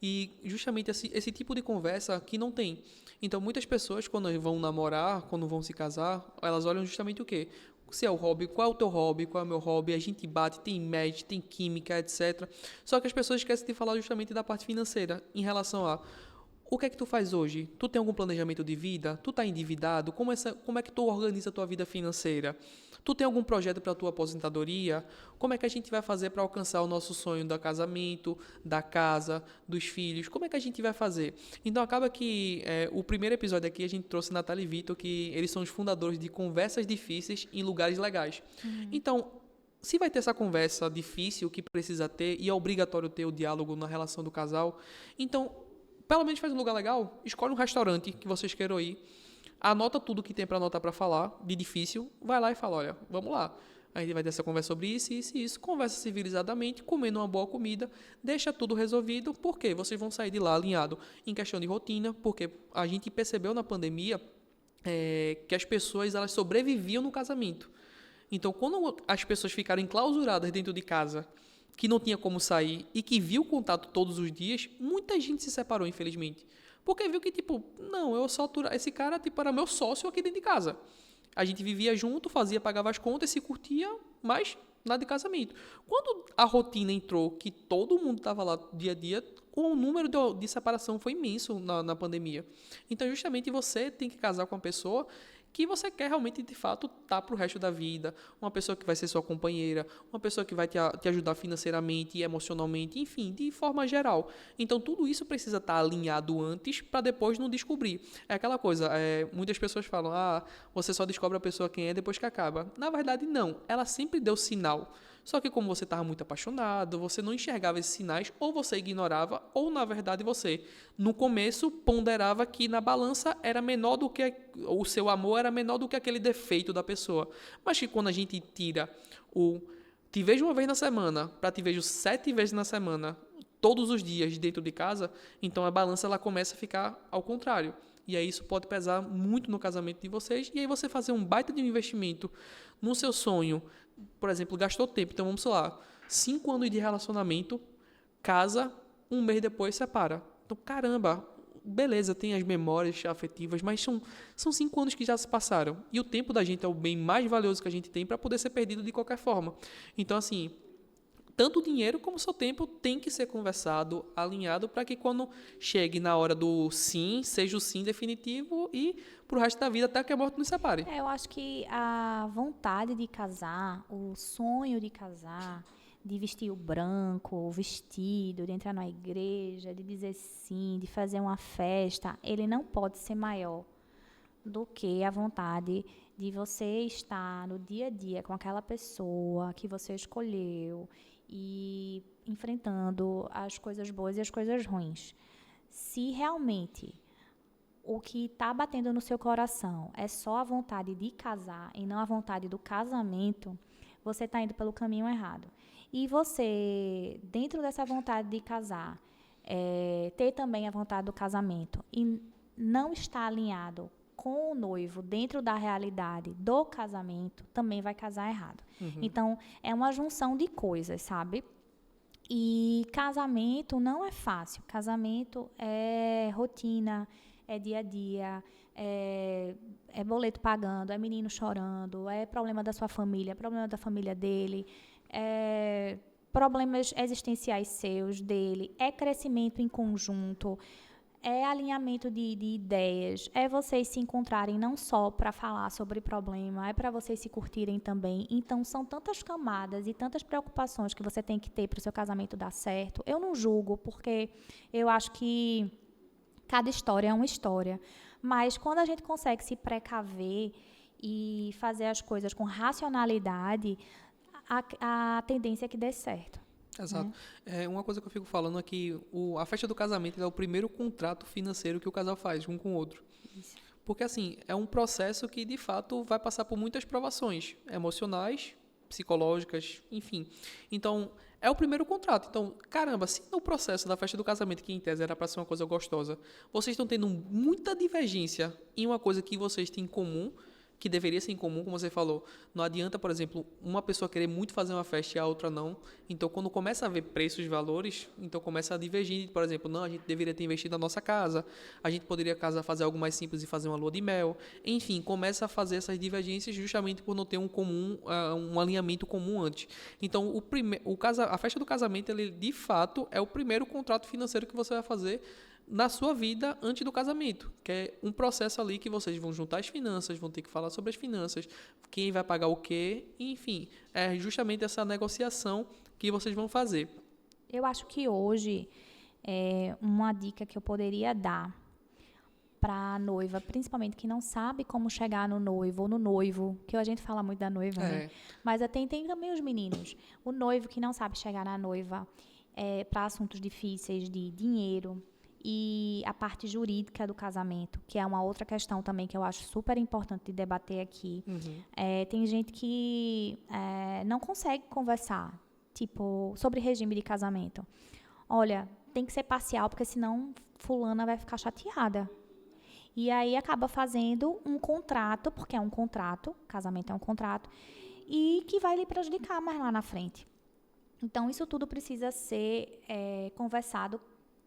E justamente esse tipo de conversa que não tem. Então, muitas pessoas, quando vão namorar, quando vão se casar, elas olham justamente o quê? Se é o hobby, qual é o teu hobby, qual é o meu hobby, a gente bate, tem match, tem química, etc. Só que as pessoas esquecem de falar justamente da parte financeira, em relação a o que é que tu faz hoje? Tu tem algum planejamento de vida? Tu tá endividado? Como é que tu organiza a tua vida financeira? Tu tem algum projeto para a tua aposentadoria? Como é que a gente vai fazer para alcançar o nosso sonho do casamento, da casa, dos filhos? Como é que a gente vai fazer? Então, acaba que o primeiro episódio aqui a gente trouxe Natália e Vitor, que eles são os fundadores de Conversas Difíceis em Lugares Legais. Então, se vai ter essa conversa difícil que precisa ter, e é obrigatório ter o diálogo na relação do casal, então, pelo menos faz um lugar legal, escolhe um restaurante que vocês queiram ir, anota tudo que tem para anotar para falar, de difícil, vai lá e fala, olha, vamos lá, A gente vai ter essa conversa sobre isso, isso e isso. Conversa civilizadamente, comendo uma boa comida, deixa tudo resolvido, porque vocês vão sair de lá alinhado em questão de rotina, porque a gente percebeu na pandemia que as pessoas elas sobreviviam no casamento. Então, quando as pessoas ficaram enclausuradas dentro de casa, que não tinha como sair e que viu o contato todos os dias, muita gente se separou, infelizmente. Porque viu que, tipo, não, eu só esse cara, tipo, era meu sócio aqui dentro de casa. A gente vivia junto, pagava as contas, se curtia, mas nada de casamento. Quando a rotina entrou, que todo mundo estava lá dia a dia, o número de separação foi imenso na pandemia. Então, justamente, você tem que casar com uma pessoa que você quer realmente, de fato, estar para o resto da vida. Uma pessoa que vai ser sua companheira, uma pessoa que vai te ajudar financeiramente e emocionalmente, enfim, de forma geral. Então, tudo isso precisa estar alinhado antes para depois não descobrir. É aquela coisa, muitas pessoas falam, você só descobre a pessoa quem é depois que acaba. Na verdade, não. Ela sempre deu sinal. Só que como você estava muito apaixonado, você não enxergava esses sinais, ou você ignorava, ou na verdade você, no começo, ponderava que na balança era menor do que o seu amor era menor do que aquele defeito da pessoa. Mas que quando a gente tira o te vejo uma vez na semana para te vejo 7 vezes na semana, todos os dias dentro de casa, então a balança ela começa a ficar ao contrário. E aí isso pode pesar muito no casamento de vocês. E aí você fazer um baita de um investimento no seu sonho, por exemplo, gastou tempo. Então vamos lá, 5 anos de relacionamento, casa, um mês depois separa. Então, caramba, beleza, tem as memórias afetivas, mas são 5 anos que já se passaram. E o tempo da gente é o bem mais valioso que a gente tem para poder ser perdido de qualquer forma. Então, assim, tanto o dinheiro como o seu tempo tem que ser conversado, alinhado, para que quando chegue na hora do sim, seja o sim definitivo e para o resto da vida, até que a morte nos separe. Eu acho que a vontade de casar, o sonho de casar, de vestir o branco, o vestido, de entrar na igreja, de dizer sim, de fazer uma festa, ele não pode ser maior do que a vontade de você estar no dia a dia com aquela pessoa que você escolheu e enfrentando as coisas boas e as coisas ruins. Se realmente o que está batendo no seu coração é só a vontade de casar e não a vontade do casamento, você está indo pelo caminho errado. E você, dentro dessa vontade de casar, ter também a vontade do casamento e não estar alinhado com o noivo dentro da realidade do casamento, também vai casar errado. Então, é uma junção de coisas, sabe? E casamento não é fácil. Casamento é rotina, é dia a dia, é boleto pagando, é menino chorando, é problema da sua família, é problema da família dele, é problemas existenciais seus, dele, é crescimento em conjunto, é alinhamento de ideias, é vocês se encontrarem não só para falar sobre problema, é para vocês se curtirem também. Então, são tantas camadas e tantas preocupações que você tem que ter para o seu casamento dar certo. Eu não julgo, porque eu acho que cada história é uma história. Mas quando a gente consegue se precaver e fazer as coisas com racionalidade, a tendência é que dê certo. Exato. Uma coisa que eu fico falando é que a festa do casamento é o primeiro contrato financeiro que o casal faz um com o outro. Isso. Porque, assim, é um processo que, de fato, vai passar por muitas provações emocionais, psicológicas, enfim. Então, é o primeiro contrato. Então, caramba, se no processo da festa do casamento, que em tese era para ser uma coisa gostosa, vocês estão tendo muita divergência em uma coisa que vocês têm em comum, que deveria ser em comum, como você falou. Não adianta, por exemplo, uma pessoa querer muito fazer uma festa e a outra não. Então, quando começa a ver preços e valores, então começa a divergir. Por exemplo, não, a gente deveria ter investido na nossa casa, a gente poderia fazer algo mais simples e fazer uma lua de mel. Enfim, começa a fazer essas divergências justamente por não ter um alinhamento comum antes. Então, a festa do casamento, ele, de fato, é o primeiro contrato financeiro que você vai fazer na sua vida antes do casamento, que é um processo ali que vocês vão juntar as finanças, vão ter que falar sobre as finanças, quem vai pagar o quê, enfim, é justamente essa negociação que vocês vão fazer. Eu acho que hoje, uma dica que eu poderia dar para a noiva, principalmente que não sabe como chegar no noivo ou no noivo, que a gente fala muito da noiva, né? Mas tem também os meninos. O noivo que não sabe chegar na noiva para assuntos difíceis de dinheiro e a parte jurídica do casamento, que é uma outra questão também que eu acho super importante de debater aqui. Tem gente que não consegue conversar, tipo, sobre regime de casamento. Olha, tem que ser parcial, porque senão fulana vai ficar chateada. E aí acaba fazendo um contrato, porque é um contrato, casamento é um contrato, e que vai lhe prejudicar mais lá na frente. Então, isso tudo precisa ser conversado.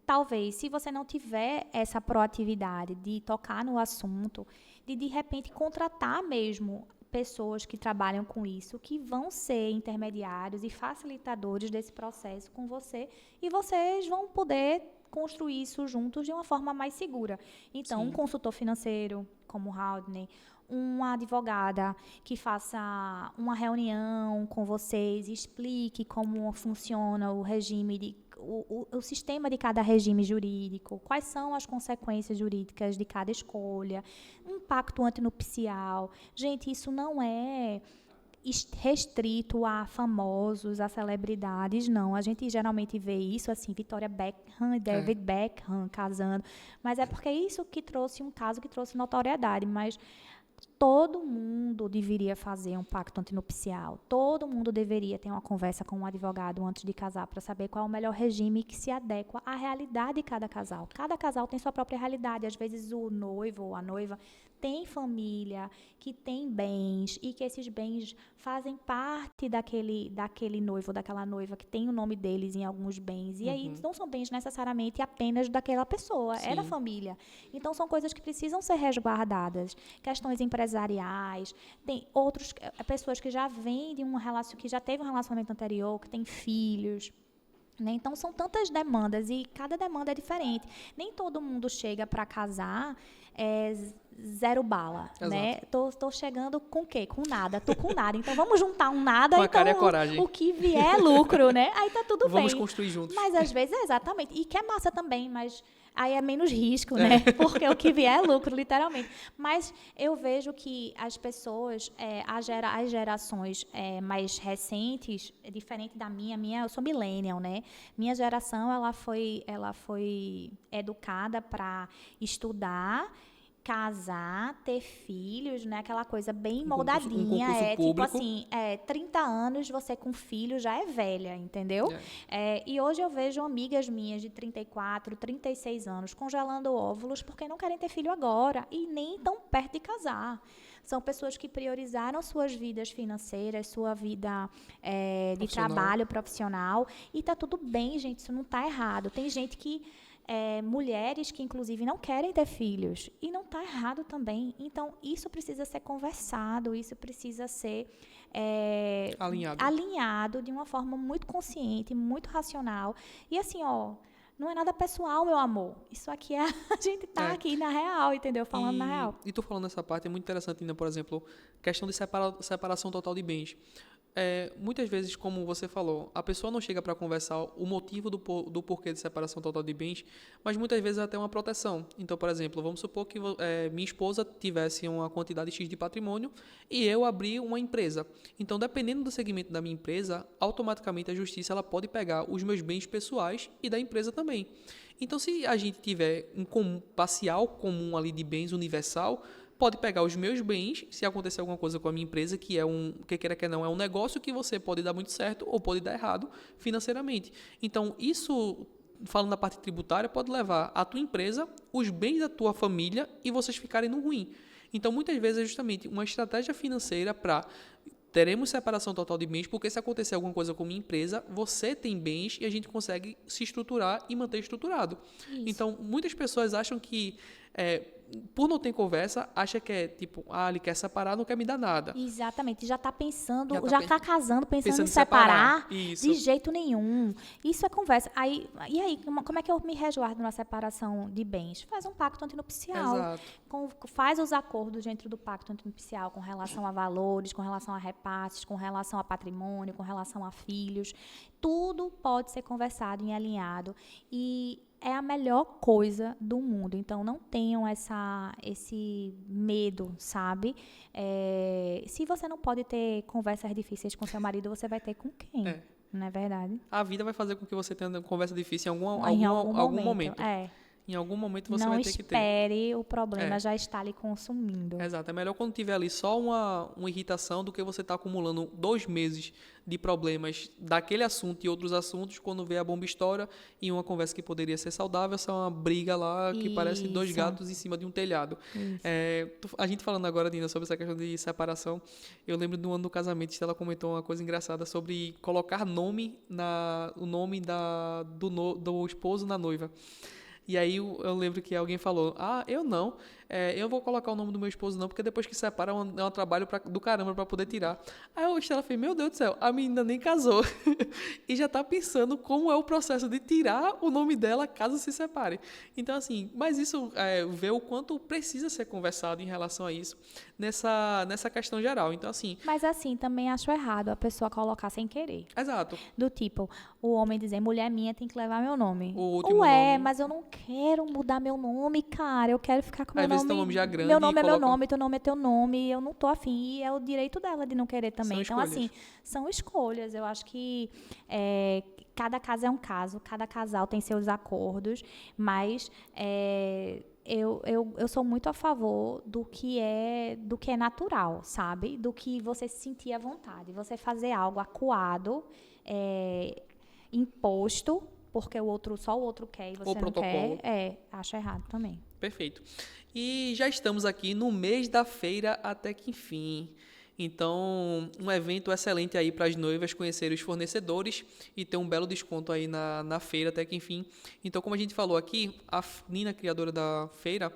Talvez, se você não tiver essa proatividade de tocar no assunto, de repente, contratar mesmo pessoas que trabalham com isso, que vão ser intermediários e facilitadores desse processo com você, e vocês vão poder construir isso juntos de uma forma mais segura. Então, um consultor financeiro, como o Haldney, uma advogada que faça uma reunião com vocês, explique como funciona o regime, o sistema de cada regime jurídico, quais são as consequências jurídicas de cada escolha, um pacto antinupcial. Gente, isso não é restrito a famosos, a celebridades, não. A gente geralmente vê isso, assim, Victoria Beckham e David Beckham casando, mas é porque é isso que trouxe um caso que trouxe notoriedade, mas todo mundo deveria fazer um pacto antinupcial. Todo mundo deveria ter uma conversa com um advogado antes de casar para saber qual é o melhor regime que se adequa à realidade de cada casal. Cada casal tem sua própria realidade. Às vezes o noivo ou a noiva tem família, que tem bens e que esses bens fazem parte daquele noivo, daquela noiva que tem o nome deles em alguns bens. E aí não são bens necessariamente apenas daquela pessoa, é da família. Então são coisas que precisam ser resguardadas. Questões empresariais, tem outras pessoas que já vêm de que já teve um relacionamento anterior, que tem filhos. Né? Então, são tantas demandas e cada demanda é diferente. Nem todo mundo chega para casar zero bala. Né? Tô chegando com o quê? Com nada. Tô com nada. Então, vamos juntar um nada. Com a então, cara e a coragem. O que vier é lucro, né? Aí tá tudo bem. Vamos construir juntos. Mas, às vezes, exatamente. E que é massa também, mas aí é menos risco, né? Porque o que vier é lucro, literalmente. Mas eu vejo que as pessoas, as gerações mais recentes, diferente da minha, eu sou millennial, né? Minha geração, ela foi educada para estudar, casar, ter filhos, né? Aquela coisa bem moldadinha. Tipo assim, 30 anos, você com filho já é velha, entendeu? E hoje eu vejo amigas minhas de 34, 36 anos congelando óvulos porque não querem ter filho agora e nem tão perto de casar. São pessoas que priorizaram suas vidas financeiras, sua vida de trabalho profissional. E tá tudo bem, gente, isso não tá errado. Tem gente que mulheres que, inclusive, não querem ter filhos. E não está errado também. Então, isso precisa ser conversado, isso precisa ser alinhado de uma forma muito consciente, muito racional. E assim, não é nada pessoal, meu amor. Isso aqui a gente está aqui na real, entendeu? Falando na real. E tu falando nessa parte, é muito interessante ainda, por exemplo, questão de separação total de bens. Muitas vezes, como você falou, a pessoa não chega para conversar o motivo do porquê de separação total de bens, mas muitas vezes até uma proteção. Então, por exemplo, vamos supor que minha esposa tivesse uma quantidade X de patrimônio e eu abri uma empresa. Então, dependendo do segmento da minha empresa, automaticamente a justiça ela pode pegar os meus bens pessoais e da empresa também. Então, se a gente tiver um parcial comum ali de bens universal, pode pegar os meus bens, se acontecer alguma coisa com a minha empresa, que queira que não, é um negócio que você pode dar muito certo ou pode dar errado financeiramente. Então, isso, falando da parte tributária, pode levar a tua empresa, os bens da tua família e vocês ficarem no ruim. Então, muitas vezes é justamente uma estratégia financeira para teremos separação total de bens, porque se acontecer alguma coisa com a minha empresa, você tem bens e a gente consegue se estruturar e manter estruturado. Isso. Então, muitas pessoas acham que por não ter conversa, acha que tipo, ele quer separar, não quer me dar nada. Exatamente, já está pensando, já está casando, pensando em separar. De jeito nenhum. Isso é conversa. E aí, como é que eu me resguardo na separação de bens? Faz um pacto antinupcial. Exato. Faz os acordos dentro do pacto antinupcial com relação a valores, com relação a repasses, com relação a patrimônio, com relação a filhos. Tudo pode ser conversado e alinhado. E é a melhor coisa do mundo. Então, não tenham esse medo, sabe? Se você não pode ter conversas difíceis com seu marido, você vai ter com quem? Não é verdade? A vida vai fazer com que você tenha uma conversa difícil em algum momento. Em algum momento você Não vai ter que ter. espere o problema É. já estar lhe consumindo. Exato, é melhor quando tiver ali só uma irritação do que você estar acumulando 2 meses de problemas daquele assunto e outros assuntos, quando vê a bomba estoura e uma conversa que poderia ser saudável, essa é uma briga lá que parece dois Isso, gatos em cima de um telhado. isso. A gente falando agora, Nina, sobre essa questão de separação, eu lembro do ano do casamento, ela comentou uma coisa engraçada sobre colocar o nome do esposo na noiva. E aí eu lembro que alguém falou, eu não, eu vou colocar o nome do meu esposo não, porque depois que separa é um trabalho do caramba pra poder tirar. Aí a Estela fez, meu Deus do céu, a menina nem casou e já tá pensando como é o processo de tirar o nome dela caso se separe. Então assim, mas isso vê o quanto precisa ser conversado em relação a isso nessa questão geral. Então assim, Mas assim, também acho errado a pessoa colocar sem querer. exato, Do tipo, o homem dizer, mulher minha tem que levar meu nome. o último Ué, nome, mas eu não quero mudar meu nome, cara. Eu quero ficar com meu às vezes tem um nome. nome já Meu grande e nome é meu coloca, nome, teu nome é teu nome. Eu não tô afim. E é o direito dela de não querer também. são Então, assim, escolhas. são escolhas. Eu acho que cada caso é um caso, cada casal tem seus acordos, mas eu sou muito a favor do que é natural, sabe? Do que você se sentir à vontade. Você fazer algo acuado, imposto, porque só o outro quer e O você não protocolo. quer, acho errado também. Perfeito. E já estamos aqui no mês da feira até que enfim. Então, um evento excelente aí para as noivas conhecerem os fornecedores e ter um belo desconto aí na feira até que enfim. Então, como a gente falou aqui, a Nina, criadora da feira,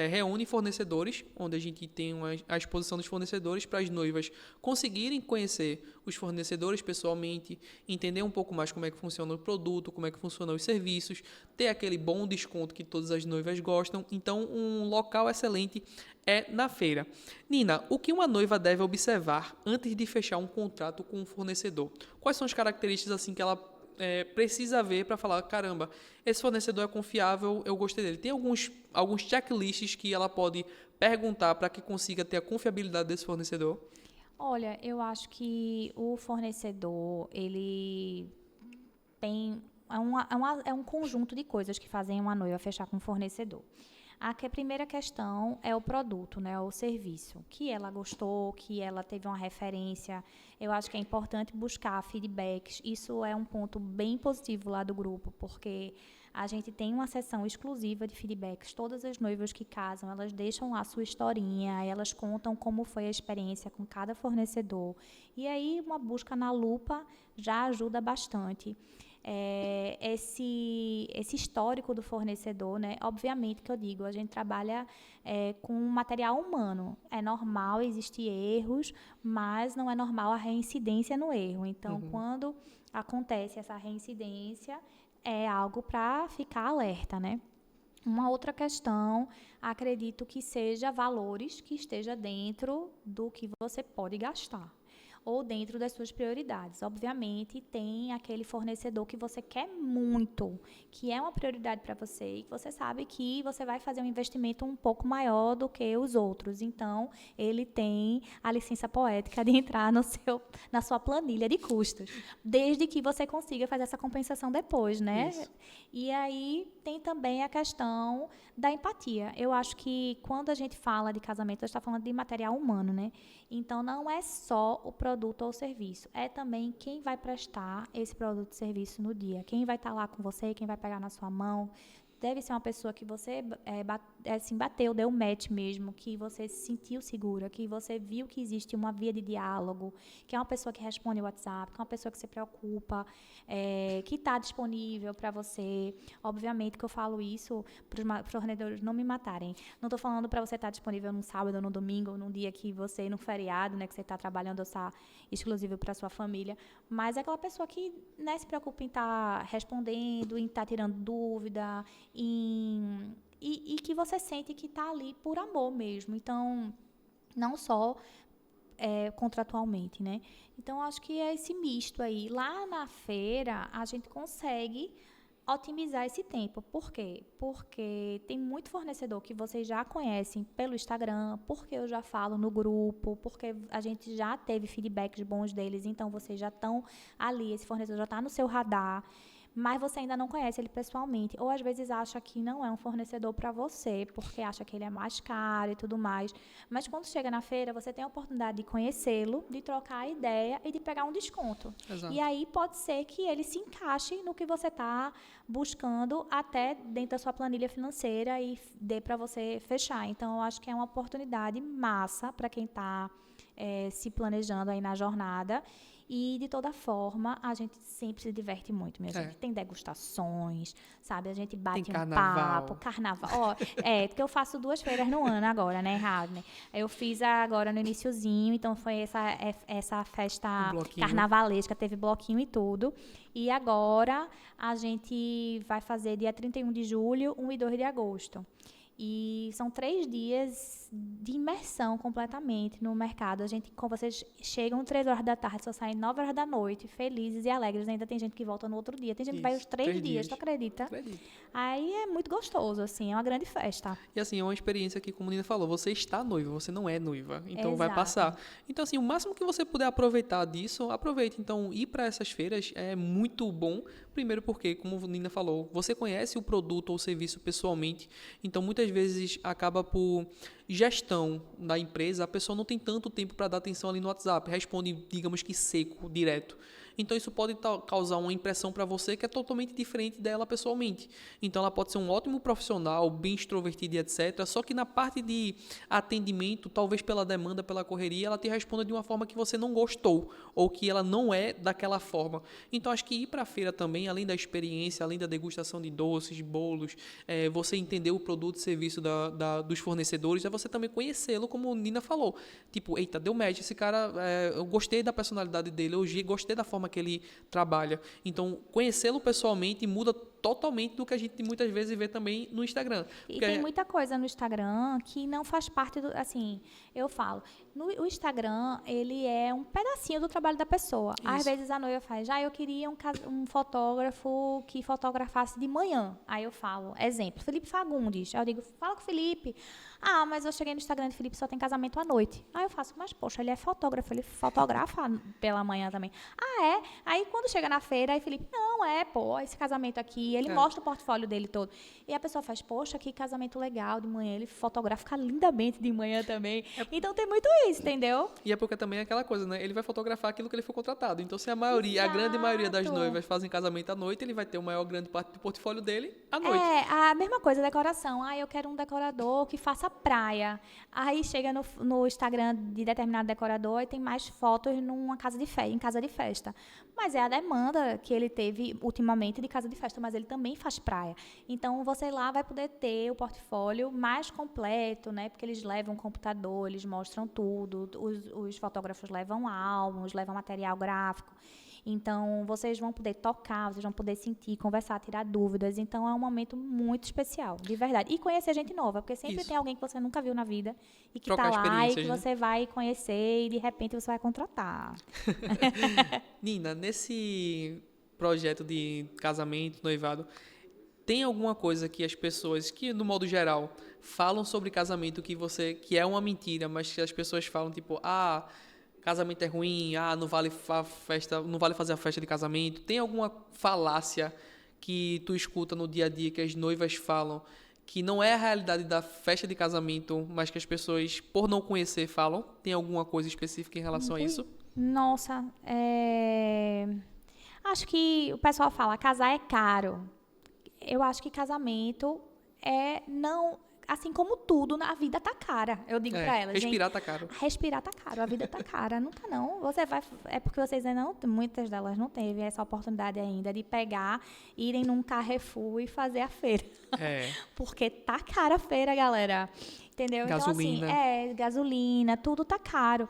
reúne fornecedores, onde a gente tem a exposição dos fornecedores para as noivas conseguirem conhecer os fornecedores pessoalmente, entender um pouco mais como é que funciona o produto, como é que funcionam os serviços, ter aquele bom desconto que todas as noivas gostam. Então, um local excelente é na feira. Nina, o que uma noiva deve observar antes de fechar um contrato com um fornecedor? Quais são as características assim que ela precisa ver para falar, caramba, esse fornecedor é confiável, eu gostei dele. Tem alguns checklists que ela pode perguntar para que consiga ter a confiabilidade desse fornecedor? Olha, eu acho que o fornecedor, ele tem é um conjunto de coisas que fazem uma noiva fechar com um fornecedor. A primeira questão é o produto, né, o serviço, que ela gostou, que ela teve uma referência. Eu acho que é importante buscar feedbacks. Isso é um ponto bem positivo lá do grupo, porque a gente tem uma sessão exclusiva de feedbacks. Todas as noivas que casam, elas deixam lá a sua historinha, elas contam como foi a experiência com cada fornecedor. E aí, uma busca na lupa já ajuda bastante. Esse histórico do fornecedor, né? Obviamente que eu digo, a gente trabalha com material humano. É normal existir erros, mas não é normal a reincidência no erro. Então, quando acontece essa reincidência, é algo para ficar alerta, né? Uma outra questão, acredito que seja valores que esteja dentro do que você pode gastar ou dentro das suas prioridades. Obviamente, tem aquele fornecedor que você quer muito, que é uma prioridade para você e que você sabe que você vai fazer um investimento um pouco maior do que os outros. Então, ele tem a licença poética de entrar na sua planilha de custos, desde que você consiga fazer essa compensação depois, né? Isso. E aí tem também a questão da empatia. Eu acho que quando a gente fala de casamento, a gente está falando de material humano, né? Então, não é só o produto ou o serviço, é também quem vai prestar esse produto e serviço no dia. Quem vai estar lá com você, quem vai pegar na sua mão. Deve ser uma pessoa que você bateu, deu match mesmo, que você se sentiu segura, que você viu que existe uma via de diálogo, que é uma pessoa que responde o WhatsApp, que é uma pessoa que se preocupa, que está disponível para você. Obviamente que eu falo isso para os fornecedores não me matarem. Não estou falando para você estar disponível num sábado, no domingo, num dia que você, no feriado, né, que você está trabalhando, está exclusivo para sua família, mas é aquela pessoa que, né, se preocupa em estar respondendo, em estar tirando dúvida, e que você sente que está ali por amor mesmo. Então, não só contratualmente, né? Então, acho que é esse misto aí. Lá na feira, a gente consegue otimizar esse tempo. Por quê? Porque tem muito fornecedor que vocês já conhecem pelo Instagram, porque eu já falo no grupo, porque a gente já teve feedbacks bons deles, então vocês já estão ali, esse fornecedor já está no seu radar. mas você ainda não conhece ele pessoalmente. Ou às vezes acha que não é um fornecedor para você, porque acha que ele é mais caro e tudo mais. Mas quando chega na feira, você tem a oportunidade de conhecê-lo, de trocar a ideia e de pegar um desconto. Exato. E aí pode ser que ele se encaixe no que você está buscando até dentro da sua planilha financeira e dê para você fechar. Então, eu acho que é uma oportunidade massa para quem está se planejando aí na jornada. E, de toda forma, a gente sempre se diverte muito, minha gente. Tem degustações, sabe? A gente bate um papo, carnaval. Ó, porque eu faço 2 feiras no ano agora, né, Radney? Eu fiz agora no iniciozinho, então foi essa festa carnavalesca, teve bloquinho e tudo. E agora a gente vai fazer dia 31 de julho, 1 e 2 de agosto. E são 3 dias de imersão completamente no mercado. Vocês chegam 3 horas da tarde, só saem 9 horas da noite, felizes e alegres. Ainda tem gente que volta no outro dia. Tem gente que vai os 3 dias, tu acredita? Acredito. Aí é muito gostoso, assim, é uma grande festa. E assim, é uma experiência que, como a Nina falou, você está noiva, você não é noiva. Então Exato. vai passar. Então, assim, o máximo que você puder aproveitar disso, aproveite. Então, ir para essas feiras é muito bom. Primeiro porque, como a Nina falou, você conhece o produto ou o serviço pessoalmente. Então, muitas vezes acaba por gestão da empresa, a pessoa não tem tanto tempo para dar atenção ali no WhatsApp, responde, digamos que seco, direto. Então, isso pode causar uma impressão para você que é totalmente diferente dela pessoalmente. Então, ela pode ser um ótimo profissional, bem extrovertida e etc. Só que na parte de atendimento, talvez pela demanda, pela correria, ela te responda de uma forma que você não gostou ou que ela não é daquela forma. Então, acho que ir para a feira também, além da experiência, além da degustação de doces, bolos, você entender o produto e serviço dos fornecedores, é você também conhecê-lo, como a Nina falou. Tipo, eita, deu match, esse cara, eu gostei da personalidade dele, eu gostei da forma que ele trabalha. Então, conhecê-lo pessoalmente muda totalmente do que a gente muitas vezes vê também no Instagram. E tem muita coisa no Instagram que não faz parte do... Assim, eu falo, o Instagram, ele é um pedacinho do trabalho da pessoa. Isso. Às vezes a noiva faz, eu queria um fotógrafo que fotografasse de manhã. Aí eu falo, exemplo, Felipe Fagundes. Aí eu digo, fala com o Felipe. Mas eu cheguei no Instagram de Felipe, só tem casamento à noite. Aí eu faço, mas poxa, ele é fotógrafo, ele fotografa pela manhã também. É? Aí quando chega na feira, aí Felipe, não, esse casamento aqui, ele mostra o portfólio dele todo. E a pessoa faz, poxa, que casamento legal de manhã, ele fotografa lindamente de manhã também. Então tem muito isso, entendeu? E é porque também é aquela coisa, né? Ele vai fotografar aquilo que ele for contratado. Então, se a grande maioria das noivas fazem casamento à noite, ele vai ter grande parte do portfólio dele à noite. A mesma coisa, decoração. Eu quero um decorador que faça praia. Aí chega no Instagram de determinado decorador e tem mais fotos em casa de festa. Mas é a demanda que ele teve ultimamente de casa de festa, mas ele também faz praia. Então, você lá vai poder ter o portfólio mais completo, né? Porque eles levam um computador, eles mostram tudo. Os fotógrafos levam álbuns, levam material gráfico. Então, vocês vão poder tocar, vocês vão poder sentir, conversar, tirar dúvidas. Então, é um momento muito especial, de verdade. E conhecer gente nova, porque sempre tem alguém que você nunca viu na vida e que está lá e que você vai conhecer e, de repente, você vai contratar. Nina, nesse projeto de casamento, noivado, tem alguma coisa que as pessoas, que no modo geral, falam sobre casamento que é uma mentira, mas que as pessoas falam, tipo, casamento é ruim, não vale fazer a festa de casamento. Tem alguma falácia que tu escuta no dia a dia que as noivas falam que não é a realidade da festa de casamento, mas que as pessoas, por não conhecer, falam? Tem alguma coisa específica em relação a isso? Nossa, acho que o pessoal fala, casar é caro. Eu acho que casamento não... Assim como tudo na vida tá cara. Eu digo pra elas, respirar tá caro. Respirar tá caro, a vida tá cara. Não tá, não. É porque vocês ainda não... Muitas delas não teve essa oportunidade ainda de pegar, irem num Carrefour e fazer a feira. Porque tá cara a feira, galera. Entendeu? Gasolina. Então, assim, gasolina, tudo tá caro.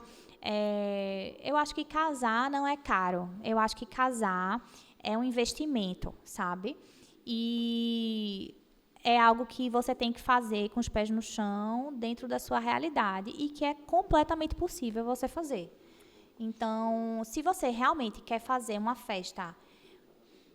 Eu acho que casar não é caro. Eu acho que casar é um investimento, sabe? E... é algo que você tem que fazer com os pés no chão, dentro da sua realidade, e que é completamente possível você fazer. Então, se você realmente quer fazer uma festa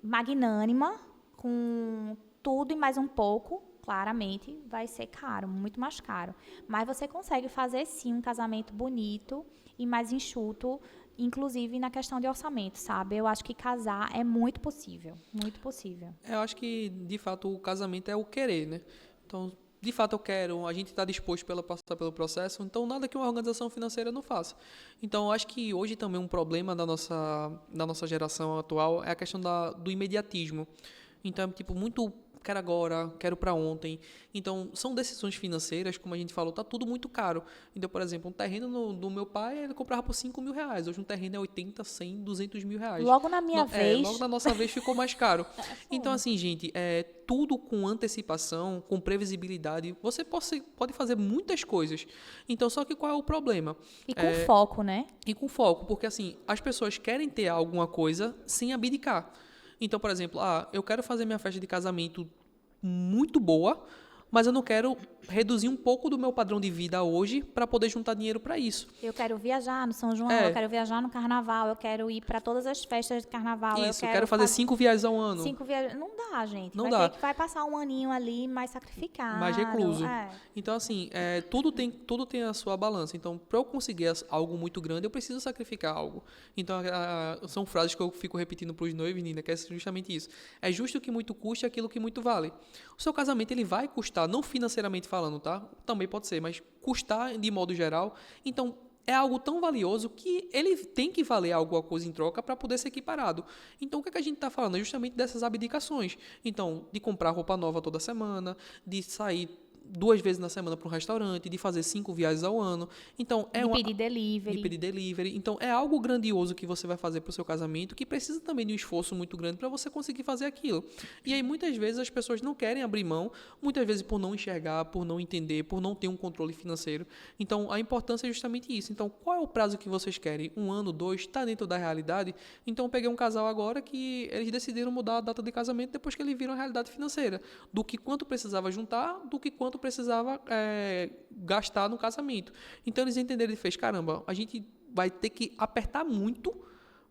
magnânima, com tudo e mais um pouco, claramente vai ser caro, muito mais caro. Mas você consegue fazer sim um casamento bonito e mais enxuto, inclusive na questão de orçamento, sabe? Eu acho que casar é muito possível, muito possível. Eu acho que, de fato, o casamento é o querer, né? Então, de fato, eu quero, a gente está disposto a passar pelo processo, então nada que uma organização financeira não faça. Então, eu acho que hoje também um problema da nossa geração atual é a questão do imediatismo. Então, é tipo, muito quero agora, quero para ontem. Então, são decisões financeiras, como a gente falou, tá tudo muito caro. Então, por exemplo, um terreno do meu pai, ele comprava por R$ 5.000. Hoje um terreno é 80, 100, R$ 200.000. Logo na minha vez. Logo na nossa vez ficou mais caro. Então, assim, gente, tudo com antecipação, com previsibilidade, você pode fazer muitas coisas. Então, só que qual é o problema? E com foco, né? E com foco, porque assim, as pessoas querem ter alguma coisa sem abdicar. Então, por exemplo, eu quero fazer minha festa de casamento muito boa, mas eu não quero reduzir um pouco do meu padrão de vida hoje para poder juntar dinheiro para isso. Eu quero viajar no São João, eu quero viajar no Carnaval, eu quero ir para todas as festas de Carnaval. Isso, eu quero fazer 5 viagens ao ano. 5 viagens. Não dá, gente. Não dá. Vai passar um aninho ali mais sacrificado. Mais recluso. Então, assim, tudo tem a sua balança. Então, para eu conseguir algo muito grande, eu preciso sacrificar algo. Então, são frases que eu fico repetindo para os noivos, Nina, que é justamente isso. É justo que muito custe aquilo que muito vale. O seu casamento, ele vai custar, não financeiramente falando, tá? Também pode ser, mas custar de modo geral. Então, é algo tão valioso que ele tem que valer alguma coisa em troca para poder ser equiparado. Então, o que a gente está falando? É justamente dessas abdicações. Então, de comprar roupa nova toda semana, de sair 2 vezes na semana para um restaurante, de fazer 5 viagens ao ano. Então, pedir delivery. De pedir delivery. Então, é algo grandioso que você vai fazer para o seu casamento, que precisa também de um esforço muito grande para você conseguir fazer aquilo. E aí, muitas vezes, as pessoas não querem abrir mão, muitas vezes por não enxergar, por não entender, por não ter um controle financeiro. Então, a importância é justamente isso. Então, qual é o prazo que vocês querem? 1 ano, 2? Está dentro da realidade? Então, eu peguei um casal agora que eles decidiram mudar a data de casamento depois que eles viram a realidade financeira. Do que quanto precisava juntar, do que quanto precisava gastar no casamento. Então, eles entenderam e fez, caramba, a gente vai ter que apertar muito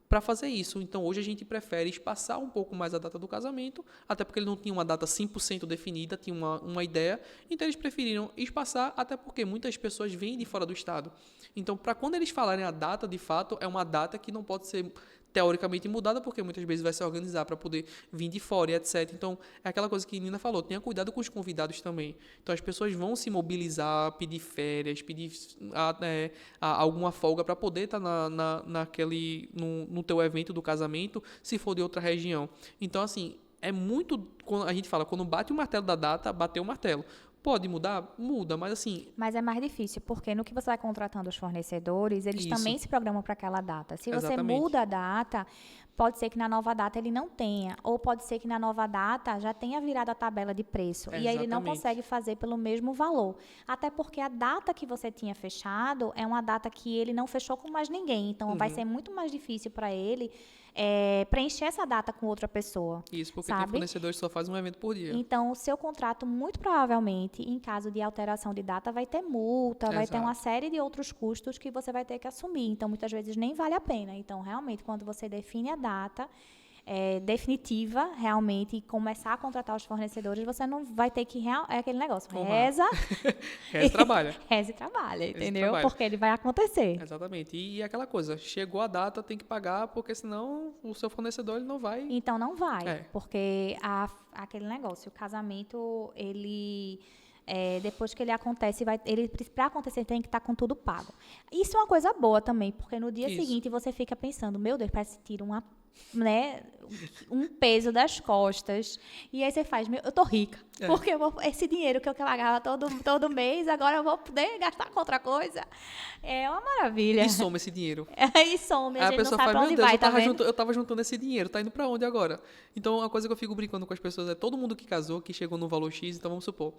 para fazer isso. Então, hoje a gente prefere espaçar um pouco mais a data do casamento, até porque ele não tinha uma data 100% definida, tinha uma ideia. Então, eles preferiram espaçar, até porque muitas pessoas vêm de fora do estado. Então, para quando eles falarem a data, de fato, é uma data que não pode ser teoricamente mudada, porque muitas vezes vai se organizar para poder vir de fora e etc. Então, é aquela coisa que a Nina falou, tenha cuidado com os convidados também. Então, as pessoas vão se mobilizar, pedir férias, pedir alguma folga para poder estar no teu evento do casamento, se for de outra região. Então, assim, é muito, quando a gente fala, quando bate o martelo da data, bateu o martelo. Pode mudar? Muda, mas assim... Mas é mais difícil, porque no que você vai contratando os fornecedores, eles também se programam para aquela data. Se você muda a data, pode ser que na nova data ele não tenha, ou pode ser que na nova data já tenha virado a tabela de preço, e aí ele não consegue fazer pelo mesmo valor. Até porque a data que você tinha fechado é uma data que ele não fechou com mais ninguém, então vai ser muito mais difícil para ele preencher essa data com outra pessoa. Isso, porque tem fornecedores que só fazem um evento por dia. Então, o seu contrato, muito provavelmente, em caso de alteração de data, vai ter multa, vai ter uma série de outros custos que você vai ter que assumir. Então, muitas vezes nem vale a pena. Então, realmente, quando você define a data definitiva, realmente, e começar a contratar os fornecedores, você não vai ter que... É aquele negócio, reza... Reza e trabalha. Reza e trabalha, entendeu? Porque ele vai acontecer. Exatamente. E aquela coisa, chegou a data, tem que pagar, porque senão o seu fornecedor ele não vai... Então, não vai. Porque aquele negócio, o casamento, ele... depois que ele acontece, para acontecer tem que estar com tudo pago. Isso é uma coisa boa também, porque no dia seguinte você fica pensando, meu Deus, parece que tira um peso das costas. E aí você faz, eu tô rica, porque esse dinheiro que eu pagava todo mês, agora eu vou poder gastar com outra coisa. É uma maravilha. E soma esse dinheiro. E some, a gente não sabe pra onde vai, tá vendo? Eu tava juntando esse dinheiro, tá indo pra onde agora? Então, a coisa que eu fico brincando com as pessoas é todo mundo que casou, que chegou no valor X, então vamos supor,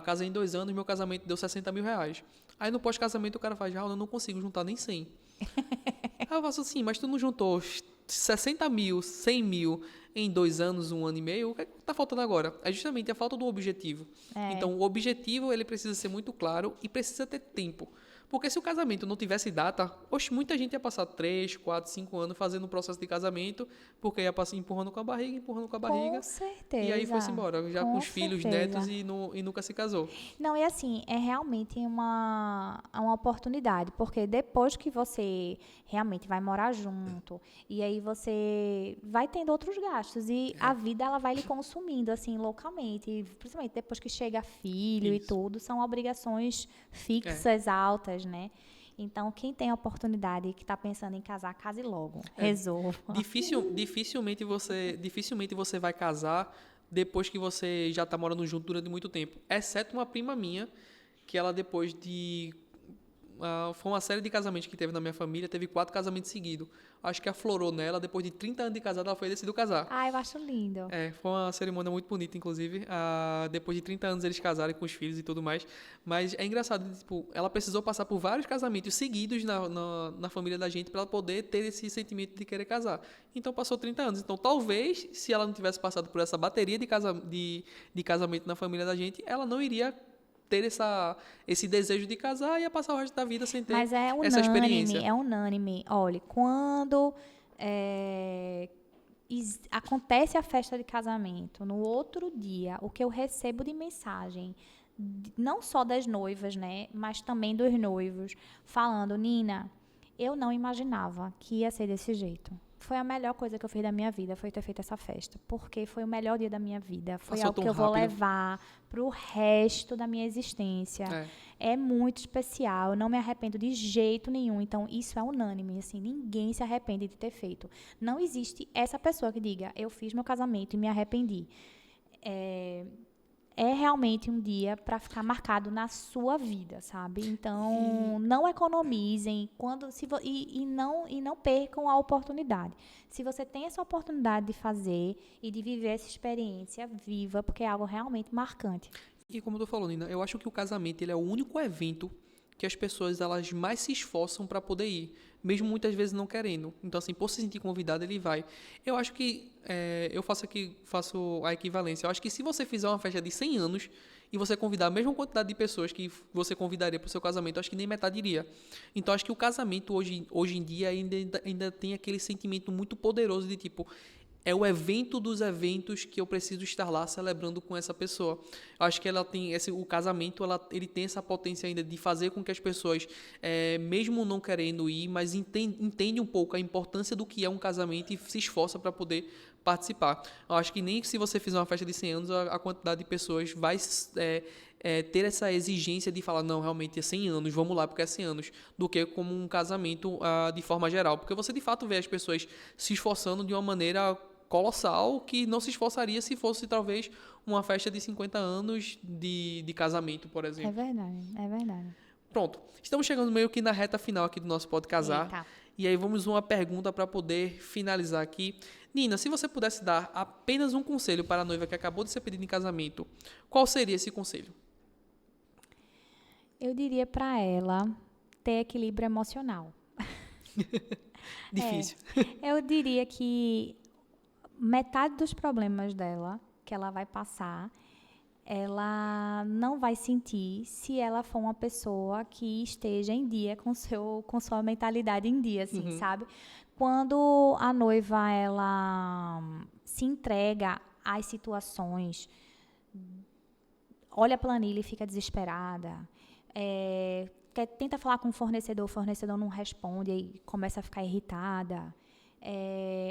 casei em 2 anos, meu casamento deu R$ 60.000. Aí no pós-casamento o cara faz, eu não consigo juntar nem 100. Aí eu faço assim, mas tu não juntou 60 mil, 100 mil em 2 anos, 1 ano e meio, o que está faltando agora? É justamente a falta do objetivo. Então, o objetivo ele precisa ser muito claro e precisa ter tempo. Porque se o casamento não tivesse data, oxe, muita gente ia passar 3, 4, 5 anos fazendo o processo de casamento, porque ia passar empurrando com a barriga, Com e aí foi-se certeza. embora, já com Com os filhos, netos certeza. e nunca se casou. Não, e assim, é realmente uma oportunidade, porque depois que você realmente vai morar junto, e aí você vai tendo outros gastos, e a vida ela vai lhe consumindo, assim, loucamente, e principalmente depois que chega filho e Isso. tudo, são obrigações É. fixas, altas, né? Então, quem tem a oportunidade e que está pensando em casar, case logo, É, resolva. dificilmente você vai casar depois que você já está morando junto durante muito tempo. Exceto uma prima minha, que ela depois de foi uma série de casamentos que teve na minha família, teve 4 casamentos seguidos. Acho que aflorou nela, depois de 30 anos de casada, ela foi e decidiu casar. Ah, eu acho lindo. Foi uma cerimônia muito bonita, inclusive. Depois de 30 anos eles casaram com os filhos e tudo mais. Mas é engraçado, tipo, ela precisou passar por vários casamentos seguidos na família da gente para ela poder ter esse sentimento de querer casar. Então passou 30 anos. Então talvez, se ela não tivesse passado por essa bateria de casamento na família da gente, ela não iria ter esse desejo de casar e ia passar o resto da vida sem ter Mas é essa unânime, experiência. é unânime. Olha, quando acontece a festa de casamento, no outro dia, o que eu recebo de mensagem, não só das noivas, né, mas também dos noivos, falando, Nina, eu não imaginava que ia ser desse jeito. Foi a melhor coisa que eu fiz da minha vida, foi ter feito essa festa. Porque foi o melhor dia da minha vida. Foi Passou algo tão que eu vou rápido. levar pro resto da minha existência. É muito especial, eu não me arrependo de jeito nenhum. Então, isso é unânime, assim, ninguém se arrepende de ter feito. Não existe essa pessoa que diga, eu fiz meu casamento e me arrependi. É realmente um dia para ficar marcado na sua vida, sabe? Então, não economizem e não percam a oportunidade. Se você tem essa oportunidade de fazer e de viver essa experiência, viva, porque é algo realmente marcante. E como tu falou, Nina, eu acho que o casamento ele é o único evento que as pessoas elas mais se esforçam para poder ir, mesmo muitas vezes não querendo. Então, assim, por se sentir convidado, ele vai. Eu acho que eu faço a equivalência. Eu acho que se você fizer uma festa de 100 anos e você convidar a mesma quantidade de pessoas que você convidaria para o seu casamento, eu acho que nem metade iria. Então, acho que o casamento hoje em dia ainda tem aquele sentimento muito poderoso de tipo, é o evento dos eventos que eu preciso estar lá celebrando com essa pessoa. Eu acho que ela tem o casamento, ele tem essa potência ainda de fazer com que as pessoas, mesmo não querendo ir, mas entende um pouco a importância do que é um casamento e se esforça para poder participar. Eu acho que nem se você fizer uma festa de 100 anos, a quantidade de pessoas vai ter essa exigência de falar, não, realmente é 100 anos, vamos lá porque é 100 anos, do que como um casamento de forma geral. Porque você, de fato, vê as pessoas se esforçando de uma maneira colossal que não se esforçaria se fosse, talvez, uma festa de 50 anos de casamento, por É exemplo. verdade, é verdade. Pronto. Estamos chegando meio que na reta final aqui do nosso Pode Casar. Eita. E aí vamos uma pergunta para poder finalizar aqui. Nina, se você pudesse dar apenas um conselho para a noiva que acabou de ser pedida em casamento, qual seria esse conselho? Eu diria para ela ter equilíbrio emocional. Difícil. Eu diria que metade dos problemas dela, que ela vai passar, ela não vai sentir se ela for uma pessoa que esteja em dia com sua mentalidade em dia, assim, sabe? Quando a noiva, ela se entrega às situações, olha a planilha e fica desesperada, tenta falar com o fornecedor não responde e começa a ficar irritada.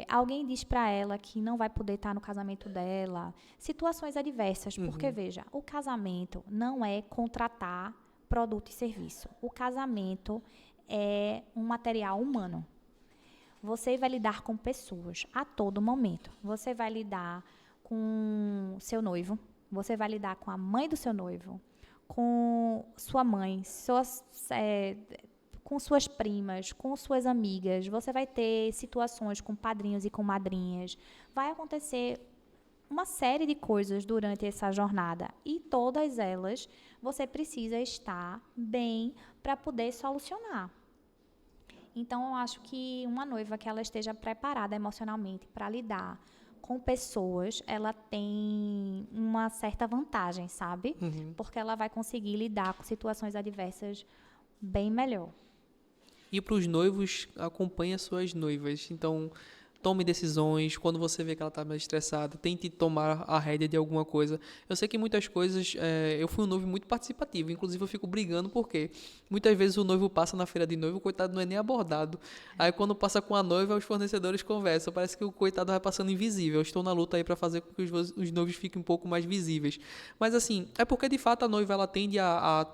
Alguém diz para ela que não vai poder estar no casamento dela. Situações adversas, porque veja, o casamento não é contratar produto e serviço. O casamento é um material humano. Você vai lidar com pessoas a todo momento. Você vai lidar com seu noivo, você vai lidar com a mãe do seu noivo, com sua mãe, com suas primas, com suas amigas. Você vai ter situações com padrinhos e com madrinhas. Vai acontecer uma série de coisas durante essa jornada e todas elas você precisa estar bem para poder solucionar. Então, eu acho que uma noiva que ela esteja preparada emocionalmente para lidar com pessoas, ela tem uma certa vantagem, sabe? Porque ela vai conseguir lidar com situações adversas bem melhor. E para os noivos, acompanhe as suas noivas. Então, tome decisões. Quando você vê que ela está mais estressada, tente tomar a rédea de alguma coisa. Eu sei que muitas coisas... eu fui um noivo muito participativo. Inclusive, eu fico brigando porque muitas vezes o noivo passa na feira de noivo, o coitado não é nem abordado. Aí, quando passa com a noiva, os fornecedores conversam. Parece que o coitado vai passando invisível. Eu estou na luta aí para fazer com que os noivos fiquem um pouco mais visíveis. Mas, assim, é porque, de fato, a noiva ela tende a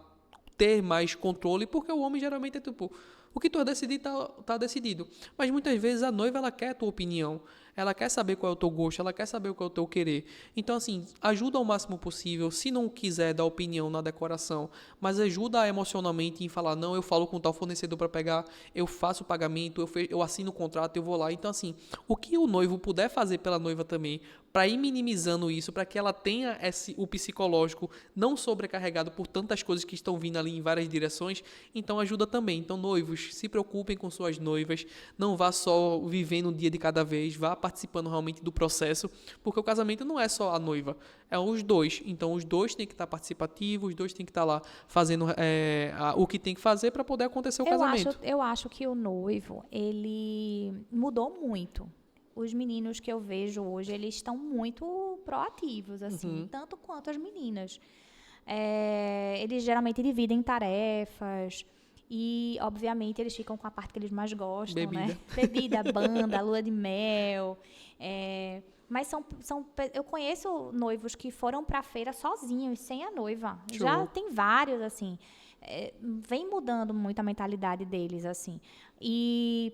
ter mais controle, porque o homem geralmente é tipo, o que tu decidir tá decidido. Mas muitas vezes a noiva ela quer a tua opinião, ela quer saber qual é o teu gosto, ela quer saber qual é o teu querer. Então assim, ajuda ao máximo possível, se não quiser dar opinião na decoração, mas ajuda emocionalmente em falar, não, eu falo com tal fornecedor para pegar, eu faço o pagamento, eu assino o contrato, eu vou lá. Então assim, o que o noivo puder fazer pela noiva também, para ir minimizando isso, para que ela tenha o psicológico não sobrecarregado por tantas coisas que estão vindo ali em várias direções, então ajuda também. Então, noivos, se preocupem com suas noivas, não vá só vivendo um dia de cada vez, vá participando realmente do processo, porque o casamento não é só a noiva, é os dois. Então, os dois têm que estar participativos, os dois têm que estar lá fazendo o que tem que fazer para poder acontecer o casamento. Eu acho que o noivo, ele mudou muito. Os meninos que eu vejo hoje, eles estão muito proativos, assim, tanto quanto as meninas. Eles geralmente dividem tarefas e, obviamente, eles ficam com a parte que eles mais gostam, Bebida. né? Bebida, banda, lua de mel. Mas eu conheço noivos que foram para a feira sozinhos, sem a noiva. Show. Já tem vários, assim. Vem mudando muito a mentalidade deles, assim. E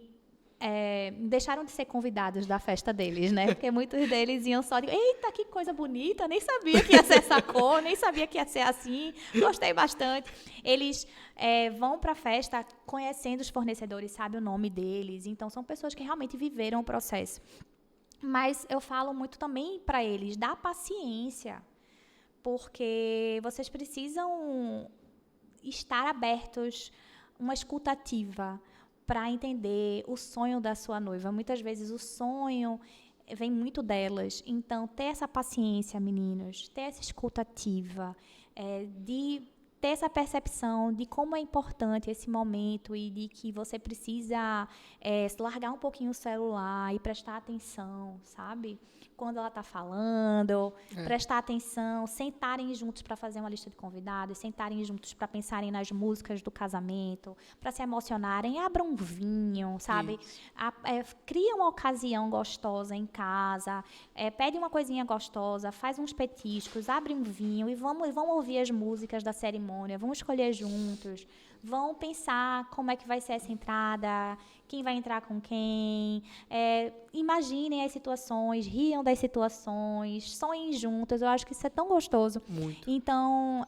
deixaram de ser convidados da festa deles, né? Porque muitos deles iam só de, eita, que coisa bonita, nem sabia que ia ser essa cor, nem sabia que ia ser assim, gostei bastante. Eles vão para a festa conhecendo os fornecedores, sabem o nome deles, então são pessoas que realmente viveram o processo. Mas eu falo muito também para eles, dá paciência, porque vocês precisam estar abertos, uma escuta ativa, para entender o sonho da sua noiva. Muitas vezes o sonho vem muito delas. Então, ter essa paciência, meninos, ter essa escuta ativa, de ter essa percepção de como é importante esse momento e de que você precisa largar um pouquinho o celular e prestar atenção, sabe? Quando ela está falando, prestar atenção, sentarem juntos para fazer uma lista de convidados, sentarem juntos para pensarem nas músicas do casamento, para se emocionarem, abram um vinho, sabe? Cria uma ocasião gostosa em casa, pede uma coisinha gostosa, faz uns petiscos, abre um vinho e vão ouvir as músicas da cerimônia, vão escolher juntos, vão pensar como é que vai ser essa entrada, quem vai entrar com quem, imaginem as situações, riam das situações, sonhem juntas. Eu acho que isso é tão gostoso. Muito. Então,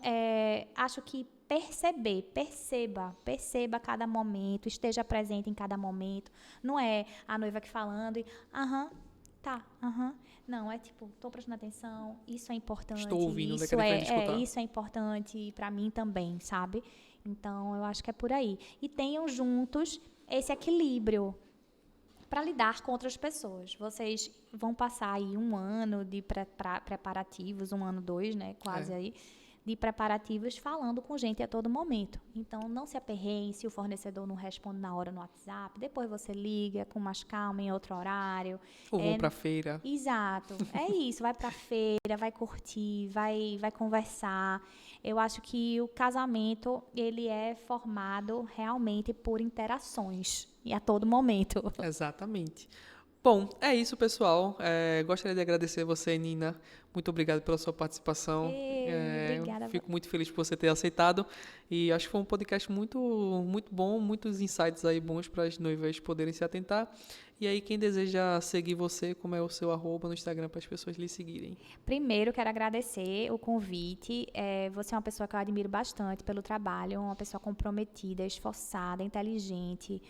acho que perceba cada momento, esteja presente em cada momento. Não é a noiva aqui falando e, Não, é tipo, estou prestando atenção, isso é importante. Estou ouvindo, isso escutar. Isso é importante para mim também, sabe? Então, eu acho que é por aí. E tenham juntos esse equilíbrio para lidar com outras pessoas. Vocês vão passar aí 1 ano de preparativos, 1 ano, 2, né? Quase aí. De preparativos falando com gente a todo momento. Então, não se aperreiem se o fornecedor não responde na hora no WhatsApp. Depois você liga com mais calma em outro horário. Ou vão para a feira. Exato. É isso. Vai para a feira, vai curtir, vai conversar. Eu acho que o casamento, ele é formado realmente por interações. E a todo momento. Exatamente. Bom, é isso, pessoal. Gostaria de agradecer você, Nina. Muito obrigado pela sua participação. Obrigada. Fico muito feliz por você ter aceitado. E acho que foi um podcast muito, muito bom, muitos insights aí bons para as noivas poderem se atentar. E aí, quem deseja seguir você, como é o seu @ no Instagram para as pessoas lhe seguirem? Primeiro, quero agradecer o convite. Você é uma pessoa que eu admiro bastante pelo trabalho, uma pessoa comprometida, esforçada, inteligente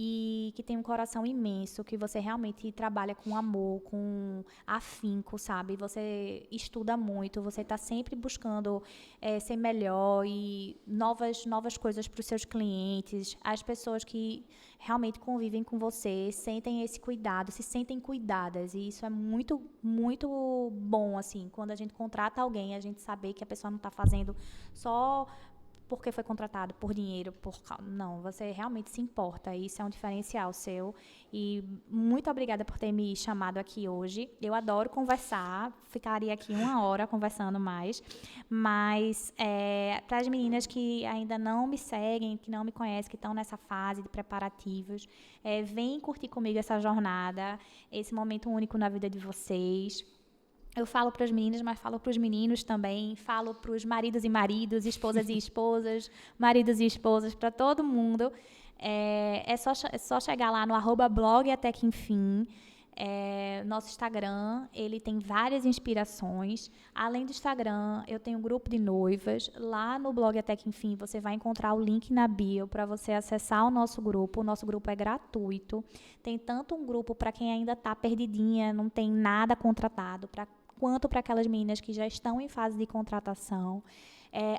e que tem um coração imenso, que você realmente trabalha com amor, com afinco, sabe? Você estuda muito, você está sempre buscando ser melhor e novas coisas para os seus clientes. As pessoas que realmente convivem com você sentem esse cuidado, se sentem cuidadas, e isso é muito, muito bom, assim, quando a gente contrata alguém, a gente saber que a pessoa não está fazendo só porque foi contratado por dinheiro, não, você realmente se importa, isso é um diferencial seu. E muito obrigada por ter me chamado aqui hoje. Eu adoro conversar, ficaria aqui 1 hora conversando mais, mas para as meninas que ainda não me seguem, que não me conhecem, que estão nessa fase de preparativos, vem curtir comigo essa jornada, esse momento único na vida de vocês. Eu falo para as meninas, mas falo para os meninos também, falo para os maridos e maridos, esposas e esposas, maridos e esposas, para todo mundo. É só chegar lá no @blog até que enfim. Nosso Instagram, ele tem várias inspirações. Além do Instagram, eu tenho um grupo de noivas. Lá no blog até que enfim, você vai encontrar o link na bio para você acessar o nosso grupo. O nosso grupo é gratuito. Tem tanto um grupo para quem ainda está perdidinha, não tem nada contratado, quanto para aquelas meninas que já estão em fase de contratação.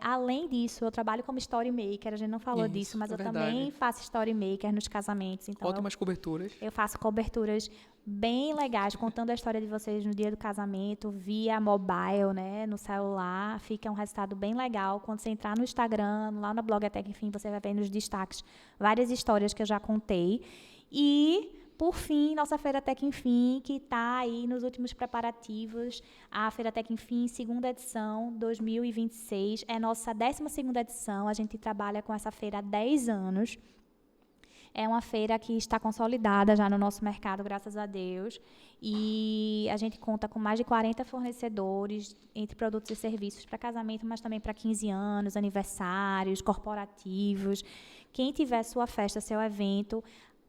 Além disso, eu trabalho como story maker, a gente não falou disso, mas eu também faço story maker nos casamentos. Então ótimas coberturas. Eu faço coberturas bem legais, contando a história de vocês no dia do casamento, via mobile, né, no celular. Fica um resultado bem legal. Quando você entrar no Instagram, lá no blog até que enfim, você vai ver nos destaques várias histórias que eu já contei. E por fim, nossa Feira Até que Enfim, que está aí nos últimos preparativos. A Feira Até que Enfim, 2ª edição, 2026. É nossa 12ª edição. A gente trabalha com essa feira há 10 anos. É uma feira que está consolidada já no nosso mercado, graças a Deus. E a gente conta com mais de 40 fornecedores, entre produtos e serviços para casamento, mas também para 15 anos, aniversários, corporativos. Quem tiver sua festa, seu evento,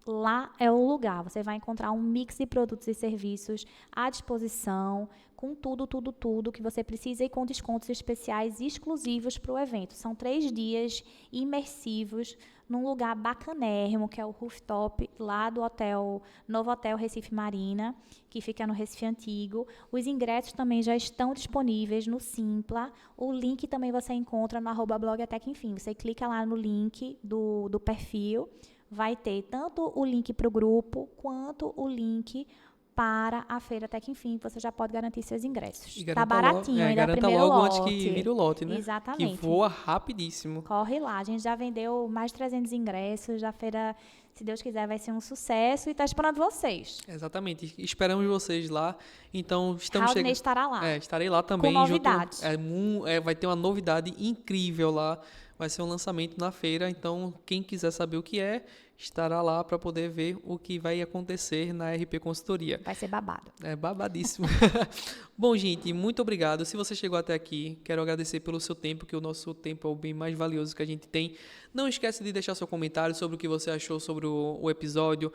lá é o lugar. Você vai encontrar um mix de produtos e serviços à disposição, com tudo que você precisa e com descontos especiais exclusivos para o evento. São 3 dias imersivos num lugar bacanérrimo, que é o rooftop lá do Novo Hotel Recife Marina, que fica no Recife Antigo. Os ingressos também já estão disponíveis no Simpla. O link também você encontra no @blog até que enfim. Você clica lá no link do perfil, vai ter tanto o link para o grupo, quanto o link para a feira Até que enfim, você já pode garantir seus ingressos. Está baratinho, ainda é o primeiro logo lote. Antes que vire o lote, né? Exatamente. Que voa rapidíssimo. Corre lá, a gente já vendeu mais de 300 ingressos, a feira, se Deus quiser, vai ser um sucesso e está esperando vocês. Exatamente, esperamos vocês lá. Então, estamos chegando. Estará lá. Estarei lá também. Com novidades. Vai ter uma novidade incrível lá. Vai ser um lançamento na feira, então quem quiser saber o que estará lá para poder ver o que vai acontecer na RP Consultoria. Vai ser babado. É babadíssimo. Bom, gente, muito obrigado. Se você chegou até aqui, quero agradecer pelo seu tempo, que o nosso tempo é o bem mais valioso que a gente tem. Não esquece de deixar seu comentário sobre o que você achou sobre o episódio,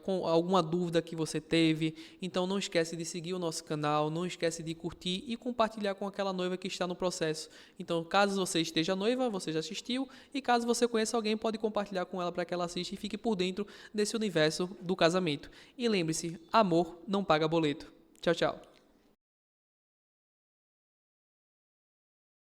com alguma dúvida que você teve. Então, não esquece de seguir o nosso canal, não esquece de curtir e compartilhar com aquela noiva que está no processo. Então, caso você esteja noiva, você já assistiu, e caso você conheça alguém, pode compartilhar com ela para que ela assista e fique por dentro desse universo do casamento. E lembre-se, amor não paga boleto. Tchau, tchau.